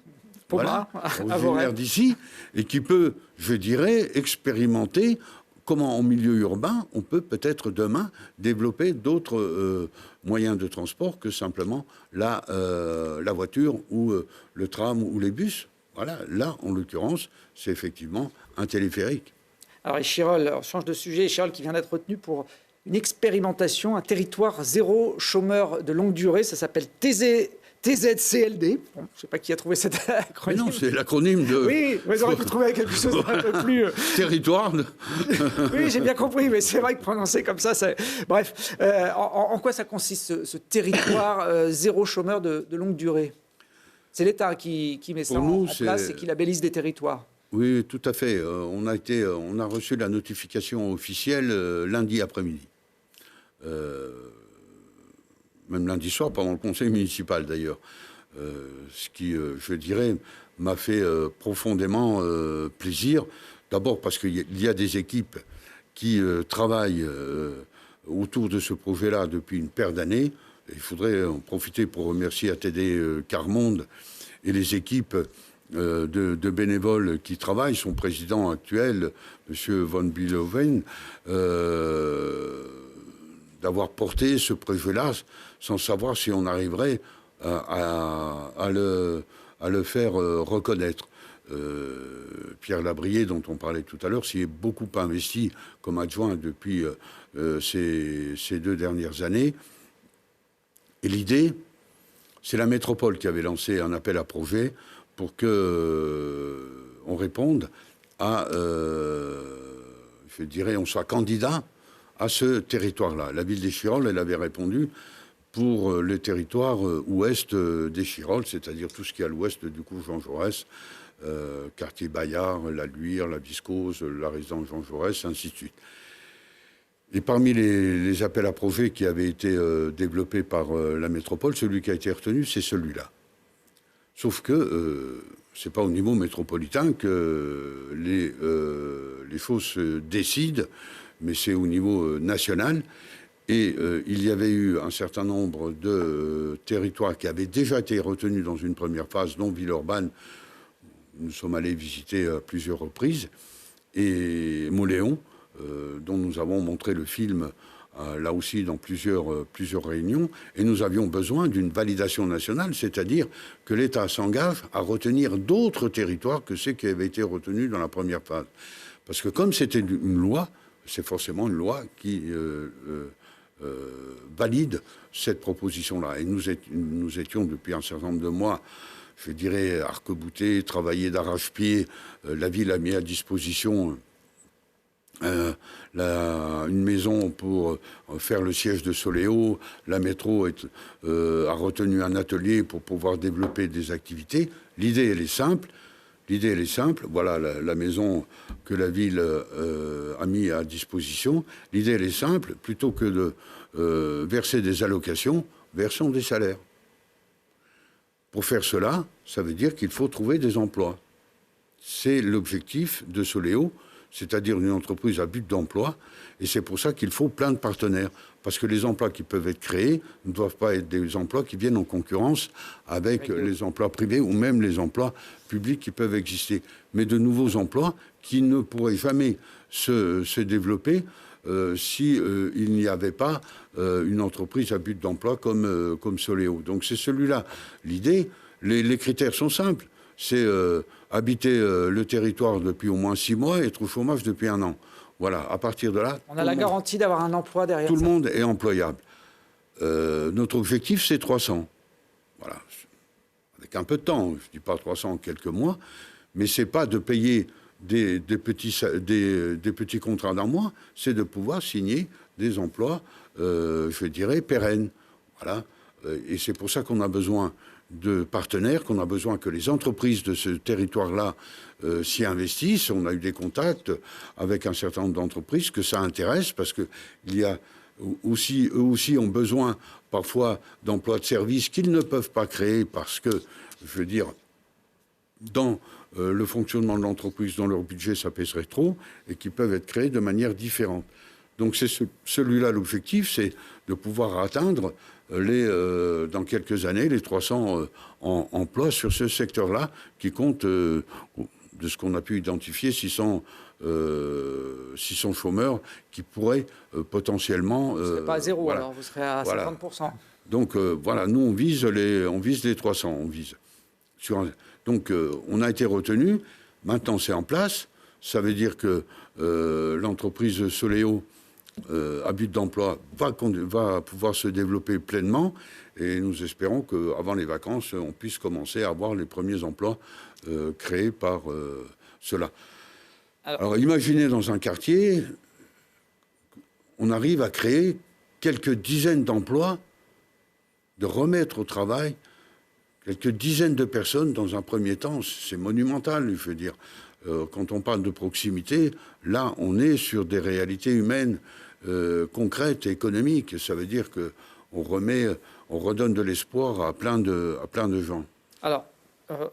Voilà, originaire d'ici, et qui peut, je dirais, expérimenter comment, en milieu urbain, on peut peut-être demain développer d'autres moyens de transport que simplement la voiture ou le tram ou les bus. Voilà, là, en l'occurrence, c'est effectivement un téléphérique. Alors, Échirolles, on change de sujet. Échirolles qui vient d'être retenu pour une expérimentation, un territoire zéro chômeur de longue durée. Ça s'appelle TZCLD. Bon, je ne sais pas qui a trouvé cet acronyme. Mais non, c'est l'acronyme de... Oui, vous auriez pu trouver quelque chose d'un peu plus... Territoire. Oui, j'ai bien compris, mais c'est vrai que prononcer comme ça, c'est... Bref, en quoi ça consiste, ce territoire zéro chômeur de longue durée? C'est l'État qui met ça en place et qui labellise des territoires. Oui, tout à fait. On a reçu la notification officielle lundi après-midi. Même lundi soir, pendant le conseil municipal d'ailleurs. Ce qui, je dirais, m'a fait profondément plaisir. D'abord parce qu'il y a des équipes qui travaillent autour de ce projet-là depuis une paire d'années. Il faudrait en profiter pour remercier ATD Carmonde et les équipes de bénévoles qui travaillent. Son président actuel, M. Von Biloven, d'avoir porté ce projet-là sans savoir si on arriverait à le faire reconnaître. Pierre Labrier, dont on parlait tout à l'heure, s'y est beaucoup investi comme adjoint depuis ces 2 dernières années. Et l'idée, c'est la métropole qui avait lancé un appel à projet pour qu'on réponde à, je dirais, on soit candidat à ce territoire-là. La ville d'Échirolles, elle avait répondu pour le territoire ouest d'Échirolles, c'est-à-dire tout ce qui est à l'ouest du cours Jean Jaurès, quartier Bayard, la Luire, la Viscose, la résidence Jean Jaurès, ainsi de suite. Et parmi les appels à projets qui avaient été développés par la métropole, celui qui a été retenu, c'est celui-là. Sauf que c'est pas au niveau métropolitain que les choses se décident, mais c'est au niveau national. Et il y avait eu un certain nombre de territoires qui avaient déjà été retenus dans une première phase, dont Villeurbanne. Nous sommes allés visiter à plusieurs reprises, et Mauléon, dont nous avons montré le film là aussi dans plusieurs réunions, et nous avions besoin d'une validation nationale, c'est-à-dire que l'État s'engage à retenir d'autres territoires que ceux qui avaient été retenus dans la première phase. Parce que comme c'était une loi, c'est forcément une loi qui valide cette proposition-là. Et nous étions depuis un certain nombre de mois, je dirais, arc-boutés, travaillés d'arrache-pied. La ville a mis à disposition une maison pour faire le siège de Soléo. La métro a retenu un atelier pour pouvoir développer des activités. L'idée, elle est simple. Voilà la maison que la ville a mis à disposition. L'idée, elle est simple. Plutôt que de verser des allocations, versons des salaires. Pour faire cela, ça veut dire qu'il faut trouver des emplois. C'est l'objectif de Soléo, c'est-à-dire une entreprise à but d'emploi, et c'est pour ça qu'il faut plein de partenaires, parce que les emplois qui peuvent être créés ne doivent pas être des emplois qui viennent en concurrence avec les emplois privés ou même les emplois publics qui peuvent exister, mais de nouveaux emplois qui ne pourraient jamais se développer si il n'y avait pas une entreprise à but d'emploi comme Soléo. Donc c'est celui-là. L'idée, les critères sont simples. c'est habiter le territoire depuis au moins 6 mois et être au chômage depuis 1 an. Voilà, à partir de là... On a la garantie d'avoir un emploi derrière tout ça. le monde est employable. Notre objectif, c'est 300. Voilà. Avec un peu de temps, je ne dis pas 300 en quelques mois, mais ce n'est pas de payer des petits contrats d'un mois, c'est de pouvoir signer des emplois, je dirais, pérennes. Voilà. Et c'est pour ça qu'on a besoin de partenaires, qu'on a besoin que les entreprises de ce territoire-là s'y investissent. On a eu des contacts avec un certain nombre d'entreprises que ça intéresse, parce qu'il y a aussi, eux aussi ont besoin parfois d'emplois de services qu'ils ne peuvent pas créer parce que, je veux dire, dans le fonctionnement de l'entreprise, dans leur budget, ça pèserait trop, et qui peuvent être créés de manière différente. Donc c'est celui-là l'objectif, c'est de pouvoir atteindre dans quelques années les 300 emplois sur ce secteur-là, qui compte, de ce qu'on a pu identifier, 600 chômeurs qui pourraient potentiellement... Vous ne serez pas à zéro, voilà. alors vous serez à Voilà. 50%. Donc voilà, nous on vise les 300, on vise. Donc on a été retenu, maintenant c'est en place, ça veut dire que l'entreprise Soléo, à but d'emploi, va pouvoir se développer pleinement, et nous espérons qu'avant les vacances, on puisse commencer à avoir les premiers emplois créés par cela. Alors imaginez dans un quartier, on arrive à créer quelques dizaines d'emplois, de remettre au travail quelques dizaines de personnes dans un premier temps. C'est monumental, je veux dire. Quand on parle de proximité, là, on est sur des réalités humaines concrètes et économiques. Ça veut dire qu'on redonne de l'espoir à plein de gens. Alors,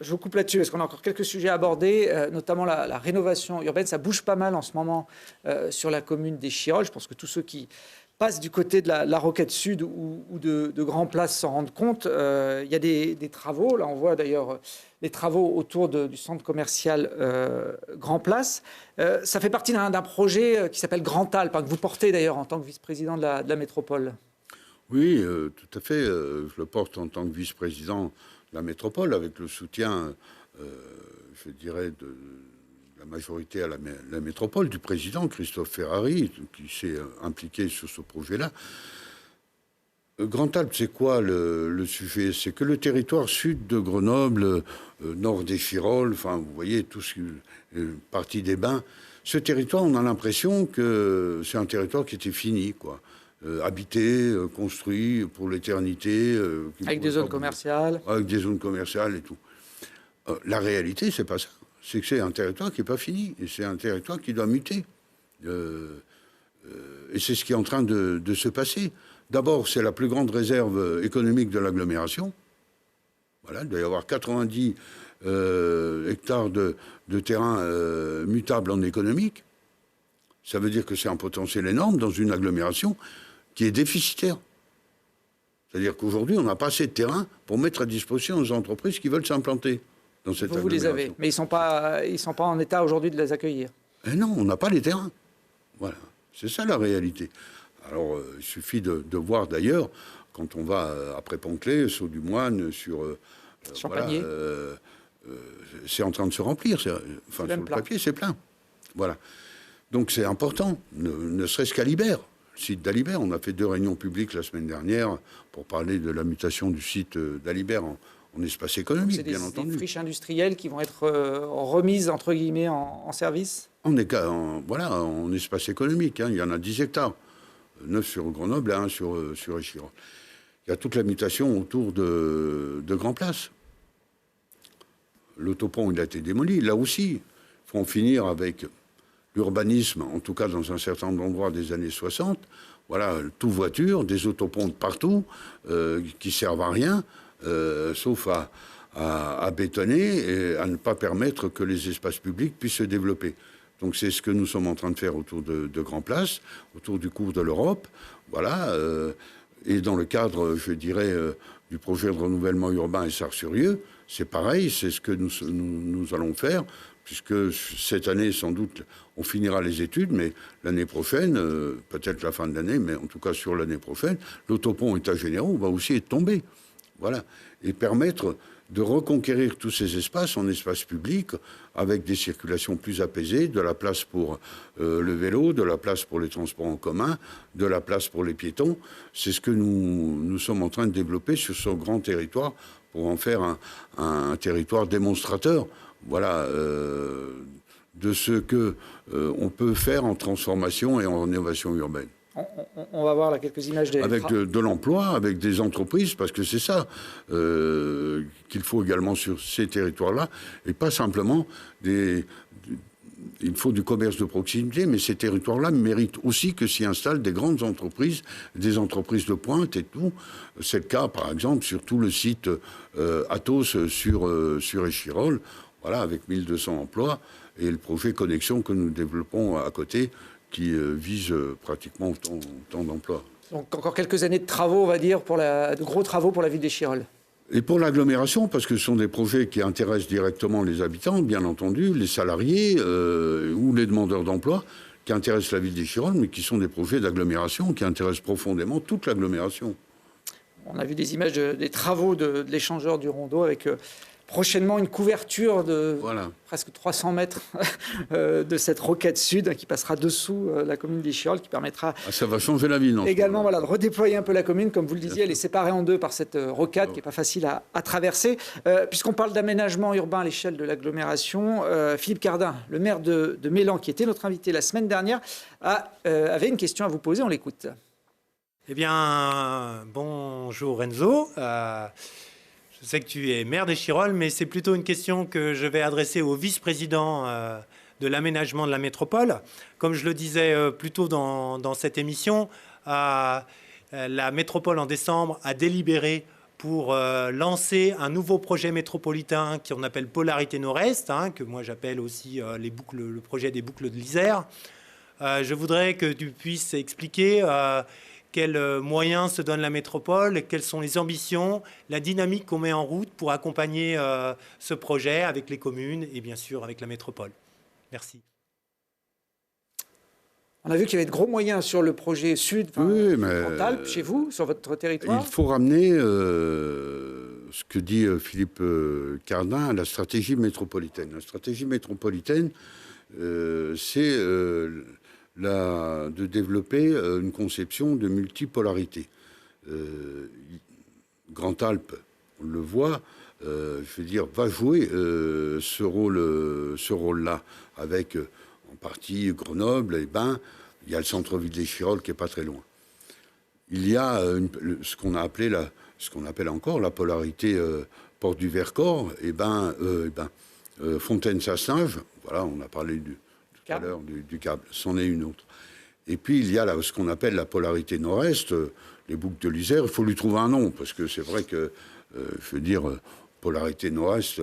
je vous coupe là-dessus, parce qu'on a encore quelques sujets à aborder, notamment la rénovation urbaine. Ça bouge pas mal en ce moment sur la commune d'Échirolles. Je pense que tous ceux qui passent du côté de la Roquette Sud ou de Grand Place s'en rendent compte. Il y a des travaux. Là, on voit d'ailleurs les travaux autour du centre commercial Grand Place. Ça fait partie d'un projet qui s'appelle Grand Alpes, que vous portez d'ailleurs en tant que vice-président de la métropole. Oui, tout à fait. Je le porte en tant que vice-président de la métropole, avec le soutien, je dirais, de la majorité à la métropole, du président Christophe Ferrari, qui s'est impliqué sur ce projet-là. Grand Alpes, c'est quoi le sujet? C'est que le territoire sud de Grenoble, nord d'Échirolles, enfin, vous voyez, tout ce partie des Bains, ce territoire, on a l'impression que c'est un territoire qui était fini, quoi. Habité, construit pour l'éternité. Avec des zones commerciales. Avec des zones commerciales et tout. La réalité, c'est pas ça. C'est que c'est un territoire qui n'est pas fini. Et c'est un territoire qui doit muter. Et c'est ce qui est en train de se passer. D'abord, c'est la plus grande réserve économique de l'agglomération. Voilà, il doit y avoir 90 hectares de terrain mutable en économique. Ça veut dire que c'est un potentiel énorme dans une agglomération qui est déficitaire. C'est-à-dire qu'aujourd'hui, on n'a pas assez de terrain pour mettre à disposition aux entreprises qui veulent s'implanter dans cette agglomération. Vous les avez, mais ils sont pas en état aujourd'hui de les accueillir. Et non, on n'a pas les terrains. Voilà, c'est ça la réalité. Alors, il suffit de voir d'ailleurs, quand on va après Ponclé, Saut-du-Moine, sur... Champagné. Voilà, c'est en train de se remplir. Enfin, sur le papier, c'est plein. Voilà. Donc c'est important, ne serait-ce qu'à Libère, le site d'Alibert. On a fait 2 réunions publiques la semaine dernière pour parler de la mutation du site d'Alibert en espace économique, bien entendu. C'est des friches industrielles qui vont être remises, entre guillemets, en service. Voilà, en espace économique. Hein. Il y en a 10 hectares, 9 sur Grenoble et 1 sur Échirolles. Il y a toute la mutation autour de Grand Place. L'autopont, il a été démoli. Là aussi, il faut en finir avec l'urbanisme, en tout cas dans un certain nombre d'endroits des années 60. Voilà, tout voiture, des autoponts de partout, qui servent à rien, sauf à bétonner et à ne pas permettre que les espaces publics puissent se développer. Donc c'est ce que nous sommes en train de faire autour de Grand Place, autour du cours de l'Europe. Voilà. Et dans le cadre, je dirais, du projet de renouvellement urbain Essart-sur-Yeu, c'est pareil, c'est ce que nous allons faire, puisque cette année, sans doute, on finira les études, mais l'année prochaine, peut-être la fin de l'année, mais en tout cas sur l'année prochaine, l'autopont États généraux va aussi être tombé. Voilà. Et permettre de reconquérir tous ces espaces en espaces publics avec des circulations plus apaisées, de la place pour le vélo, de la place pour les transports en commun, de la place pour les piétons. C'est ce que nous sommes en train de développer sur ce grand territoire pour en faire un territoire démonstrateur, voilà, de ce que on peut faire en transformation et en innovation urbaine. On va voir là quelques images avec de l'emploi, avec des entreprises, parce que c'est ça qu'il faut également sur ces territoires-là, et pas simplement il faut du commerce de proximité, mais ces territoires-là méritent aussi que s'y installent des grandes entreprises, des entreprises de pointe et tout. C'est le cas, par exemple, sur tout le site Atos sur Échirolles, voilà, avec 1200 emplois, et le projet Connexion que nous développons à côté, qui vise pratiquement autant d'emplois. Donc encore quelques années de travaux, on va dire, de gros travaux pour la ville d'Échirolles. Et pour l'agglomération, parce que ce sont des projets qui intéressent directement les habitants, bien entendu, les salariés ou les demandeurs d'emploi, qui intéressent la ville d'Échirolles, mais qui sont des projets d'agglomération qui intéressent profondément toute l'agglomération. On a vu des images des travaux de l'échangeur du Rondeau avec prochainement une couverture de presque 300 mètres de cette rocade sud qui passera dessous la commune d'Échirolles, qui permettra... ça va changer la ville. Également, voilà, de redéployer un peu la commune. Comme vous le disiez, elle est séparée en deux par cette rocade qui n'est pas facile à traverser. Puisqu'on parle d'aménagement urbain à l'échelle de l'agglomération, Philippe Cardin, le maire de Mélan, qui était notre invité la semaine dernière, avait une question à vous poser. On l'écoute. Eh bien, bonjour Renzo. Je sais que tu es maire d'Échirolles, mais c'est plutôt une question que je vais adresser au vice-président de l'aménagement de la métropole. Comme je le disais plus tôt dans cette émission, la métropole en décembre a délibéré pour lancer un nouveau projet métropolitain qu'on appelle Polarité Nord-Est, que moi j'appelle aussi le projet des boucles de l'Isère. Je voudrais que tu puisses expliquer quels moyens se donne la métropole, quelles sont les ambitions, la dynamique qu'on met en route pour accompagner ce projet avec les communes et bien sûr avec la métropole. Merci. On a vu qu'il y avait de gros moyens sur le projet sud, Grand-Alpes, chez vous, sur votre territoire. Il faut ramener ce que dit Philippe Cardin à la stratégie métropolitaine. La stratégie métropolitaine, c'est... de développer une conception de multipolarité. Grand-Alpes, on le voit, va jouer ce rôle-là, avec en partie Grenoble, il y a le centre-ville d'Échirolles qui n'est pas très loin. Il y a ce qu'on appelle encore la polarité Porte du Vercors, Fontaine-Sassenage, voilà, on a parlé tout à l'heure du câble, c'en est une autre. Et puis il y a ce qu'on appelle la polarité nord-est, les boucles de l'Isère. Il faut lui trouver un nom, parce que c'est vrai que, polarité nord-est,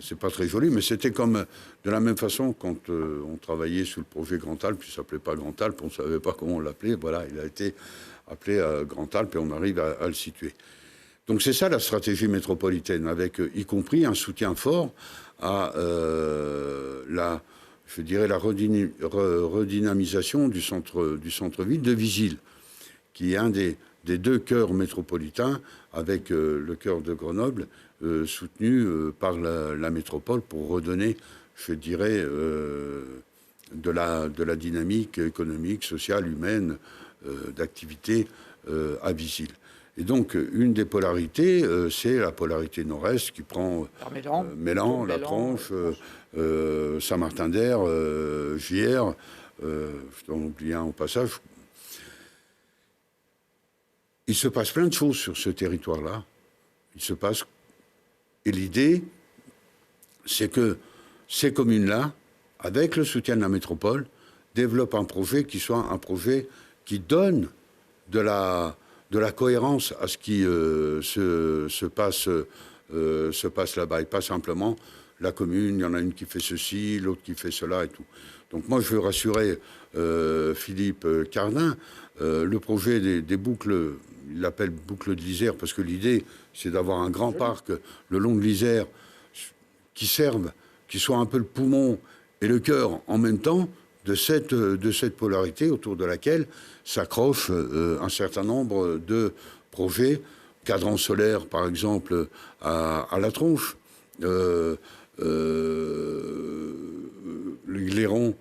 c'est pas très joli, mais c'était comme, de la même façon, quand on travaillait sous le projet Grand-Alpes, il s'appelait pas Grand-Alpes, on savait pas comment on l'appelait, voilà, il a été appelé Grand-Alpes et on arrive à le situer. Donc c'est ça la stratégie métropolitaine, avec y compris un soutien fort à la redynamisation du centre-ville de Visil, qui est un des deux cœurs métropolitains, avec le cœur de Grenoble, soutenu par la métropole pour redonner, de la dynamique économique, sociale, humaine, d'activité à Visil. Et donc, une des polarités, c'est la polarité nord-est qui prend Mélan, La Tronche, Saint-Martin-d'Air, JR, je dois en oublier un au passage. Il se passe plein de choses sur ce territoire-là. Et l'idée, c'est que ces communes-là, avec le soutien de la métropole, développent un projet qui soit un projet qui donne de la cohérence à ce qui se passe là-bas, et pas simplement la commune, il y en a une qui fait ceci, l'autre qui fait cela et tout. Donc moi, je veux rassurer Philippe Cardin, le projet des boucles, il l'appelle boucle de l'Isère, parce que l'idée, c'est d'avoir un grand parc le long de l'Isère qui soit un peu le poumon et le cœur en même temps de cette polarité autour de laquelle s'accrochent un certain nombre de projets cadran solaire, par exemple, à la Tronche, le Gléron,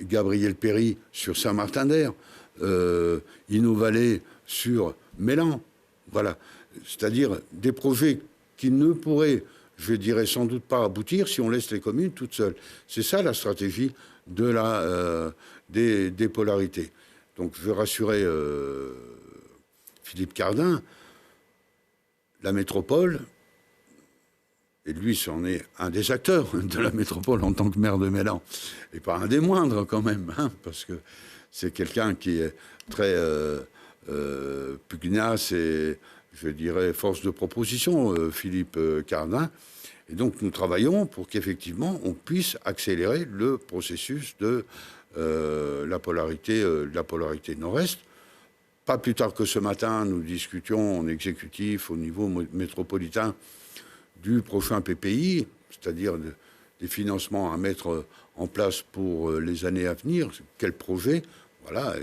Gabriel Péry sur Saint-Martin-d'Air, Innovalet sur Mélan. Voilà. C'est-à-dire des projets qui ne pourraient, je dirais, sans doute pas aboutir si on laisse les communes toutes seules. C'est ça la stratégie de des polarités. Donc je veux rassurer Philippe Cardin, la métropole, et lui, c'en est un des acteurs de la métropole en tant que maire de Mélan, et pas un des moindres quand même, hein, parce que c'est quelqu'un qui est très pugnace et, je dirais, force de proposition, Philippe Cardin. Et donc nous travaillons pour qu'effectivement on puisse accélérer le processus de la polarité nord-est. Pas plus tard que ce matin, nous discutions en exécutif au niveau métropolitain du prochain PPI, c'est-à-dire des financements à mettre en place pour les années à venir. Quel projet? Voilà,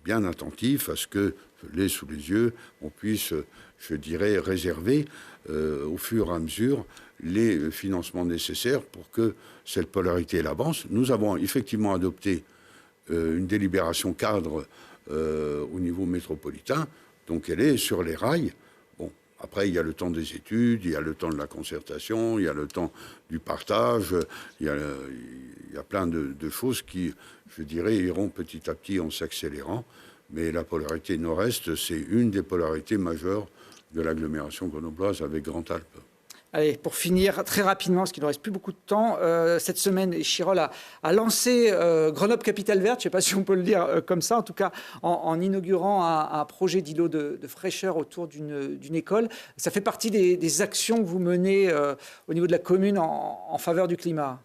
bien attentif à ce que, je l'ai sous les yeux, on puisse, je dirais, réserver au fur et à mesure les financements nécessaires pour que cette polarité avance. Nous avons effectivement adopté une délibération cadre au niveau métropolitain, donc elle est sur les rails. Bon, après il y a le temps des études, il y a le temps de la concertation, il y a le temps du partage, il y a plein de choses qui, je dirais, iront petit à petit en s'accélérant. Mais la polarité nord-est, c'est une des polarités majeures de l'agglomération grenobloise avec Grand-Alpes. Allez, pour finir, très rapidement, parce qu'il ne reste plus beaucoup de temps, cette semaine, Chirol a lancé Grenoble Capitale Verte, je ne sais pas si on peut le dire comme ça, en tout cas en inaugurant un projet d'îlot de fraîcheur autour d'une école. Ça fait partie des actions que vous menez au niveau de la commune en faveur du climat.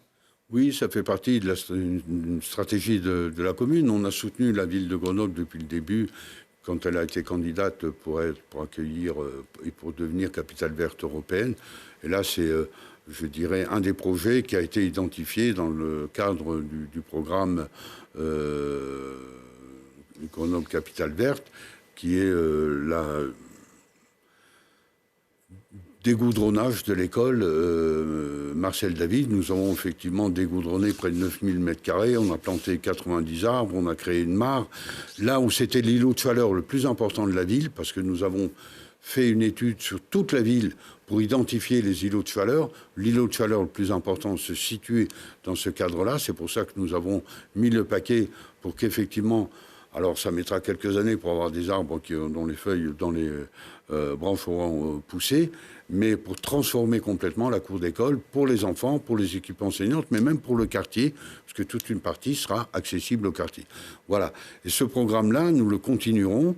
Oui, ça fait partie de une stratégie de la commune. On a soutenu la ville de Grenoble depuis le début, quand elle a été candidate pour accueillir et pour devenir capitale verte européenne. Et là, c'est, je dirais, un des projets qui a été identifié dans le cadre du programme Grenoble Capitale Verte, qui est la dégoudronnage de l'école Marcel David. Nous avons effectivement dégoudronné près de 9000 m², on a planté 90 arbres, on a créé une mare. Là où c'était l'îlot de chaleur le plus important de la ville, parce que nous avons fait une étude sur toute la ville pour identifier les îlots de chaleur. L'îlot de chaleur le plus important se situe dans ce cadre-là. C'est pour ça que nous avons mis le paquet pour qu'effectivement... Alors ça mettra quelques années pour avoir des arbres dont les feuilles, dont les branches auront poussé, mais pour transformer complètement la cour d'école pour les enfants, pour les équipes enseignantes, mais même pour le quartier, parce que toute une partie sera accessible au quartier. Voilà. Et ce programme-là, nous le continuerons.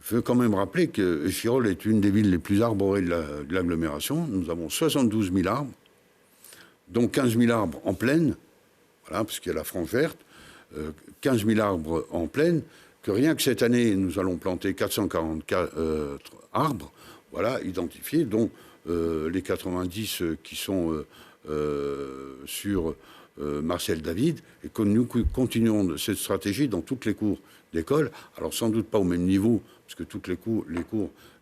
Je veux quand même rappeler que Échirolles est une des villes les plus arborées de l'agglomération. Nous avons 72 000 arbres, dont 15 000 arbres en plaine, voilà, parce qu'il y a la frange verte, 15 000 arbres en plaine, que rien que cette année, nous allons planter 444 arbres, voilà, identifiés, dont les 90 qui sont sur Marcel David, et que nous continuons cette stratégie dans toutes les cours d'école, alors sans doute pas au même niveau, parce que toutes les cours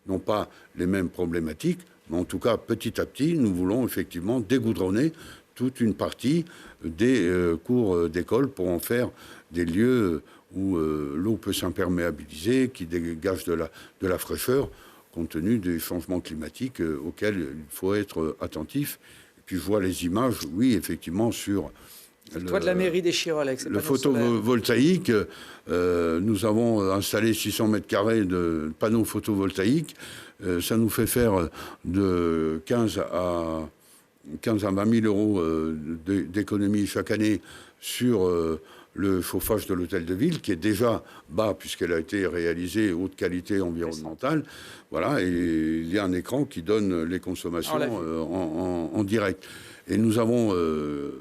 n'ont pas les mêmes problématiques, mais en tout cas, petit à petit, nous voulons effectivement dégoudronner toute une partie des cours d'école pour en faire des lieux où l'eau peut s'imperméabiliser, qui dégagent de la fraîcheur, compte tenu des changements climatiques auxquels il faut être attentif. Et puis je vois les images, oui, effectivement, sur... Le toit de la mairie d'Échirolles avec le photovoltaïque. Nous avons installé 600 m² de panneaux photovoltaïques. Ça nous fait faire de 15 à 20 000 euros d'économie chaque année sur le chauffage de l'hôtel de ville, qui est déjà bas puisqu'elle a été réalisée haute qualité environnementale. Voilà, et il y a un écran qui donne les consommations en direct. Et nous avons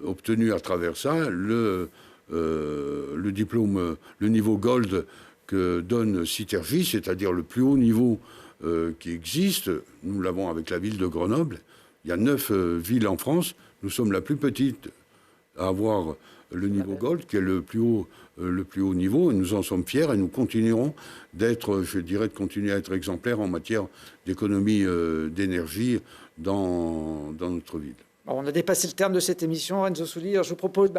obtenu à travers ça le diplôme, le niveau Gold que donne Citergy, c'est-à-dire le plus haut niveau qui existe. Nous l'avons avec la ville de Grenoble. Il y a 9 villes en France. Nous sommes la plus petite à avoir le niveau Gold, qui est le plus haut niveau. Et nous en sommes fiers et nous continuerons d'être, je dirais, de continuer à être exemplaires en matière d'économie d'énergie dans notre ville. Bon, on a dépassé le terme de cette émission, Renzo Souli. Alors, je vous propose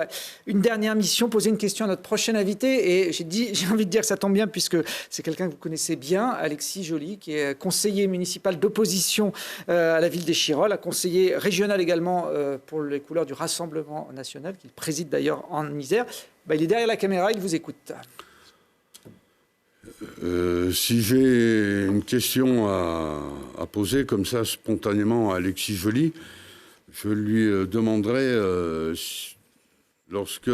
une dernière mission, poser une question à notre prochain invité. Et j'ai envie de dire que ça tombe bien, puisque c'est quelqu'un que vous connaissez bien, Alexis Joly, qui est conseiller municipal d'opposition à la ville d'Échirolles, un conseiller régional également pour les couleurs du Rassemblement national, qu'il préside d'ailleurs en Isère. Il est derrière la caméra, il vous écoute. Si j'ai une question à poser comme ça spontanément à Alexis Joly, je lui demanderai, lorsque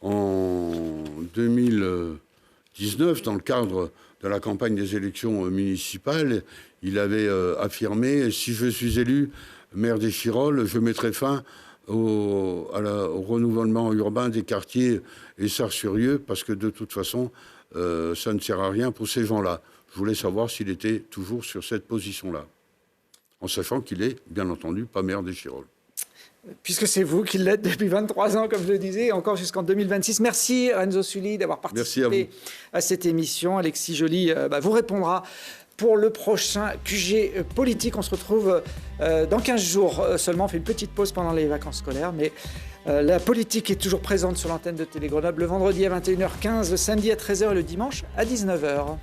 en 2019, dans le cadre de la campagne des élections municipales, il avait affirmé « Si je suis élu maire d'Échirolles, je mettrai fin au renouvellement urbain des quartiers Essarts-sur-Yeu, parce que de toute façon, ça ne sert à rien pour ces gens-là. » Je voulais savoir s'il était toujours sur cette position-là, en sachant qu'il est, bien entendu, pas maire d'Échirolles. Puisque c'est vous qui l'êtes depuis 23 ans, comme je le disais, encore jusqu'en 2026. Merci Renzo Souli d'avoir participé à cette émission. Alexis Joly vous répondra pour le prochain QG politique. On se retrouve dans 15 jours seulement. On fait une petite pause pendant les vacances scolaires, mais la politique est toujours présente sur l'antenne de Télé Grenoble le vendredi à 21h15, le samedi à 13h et le dimanche à 19h.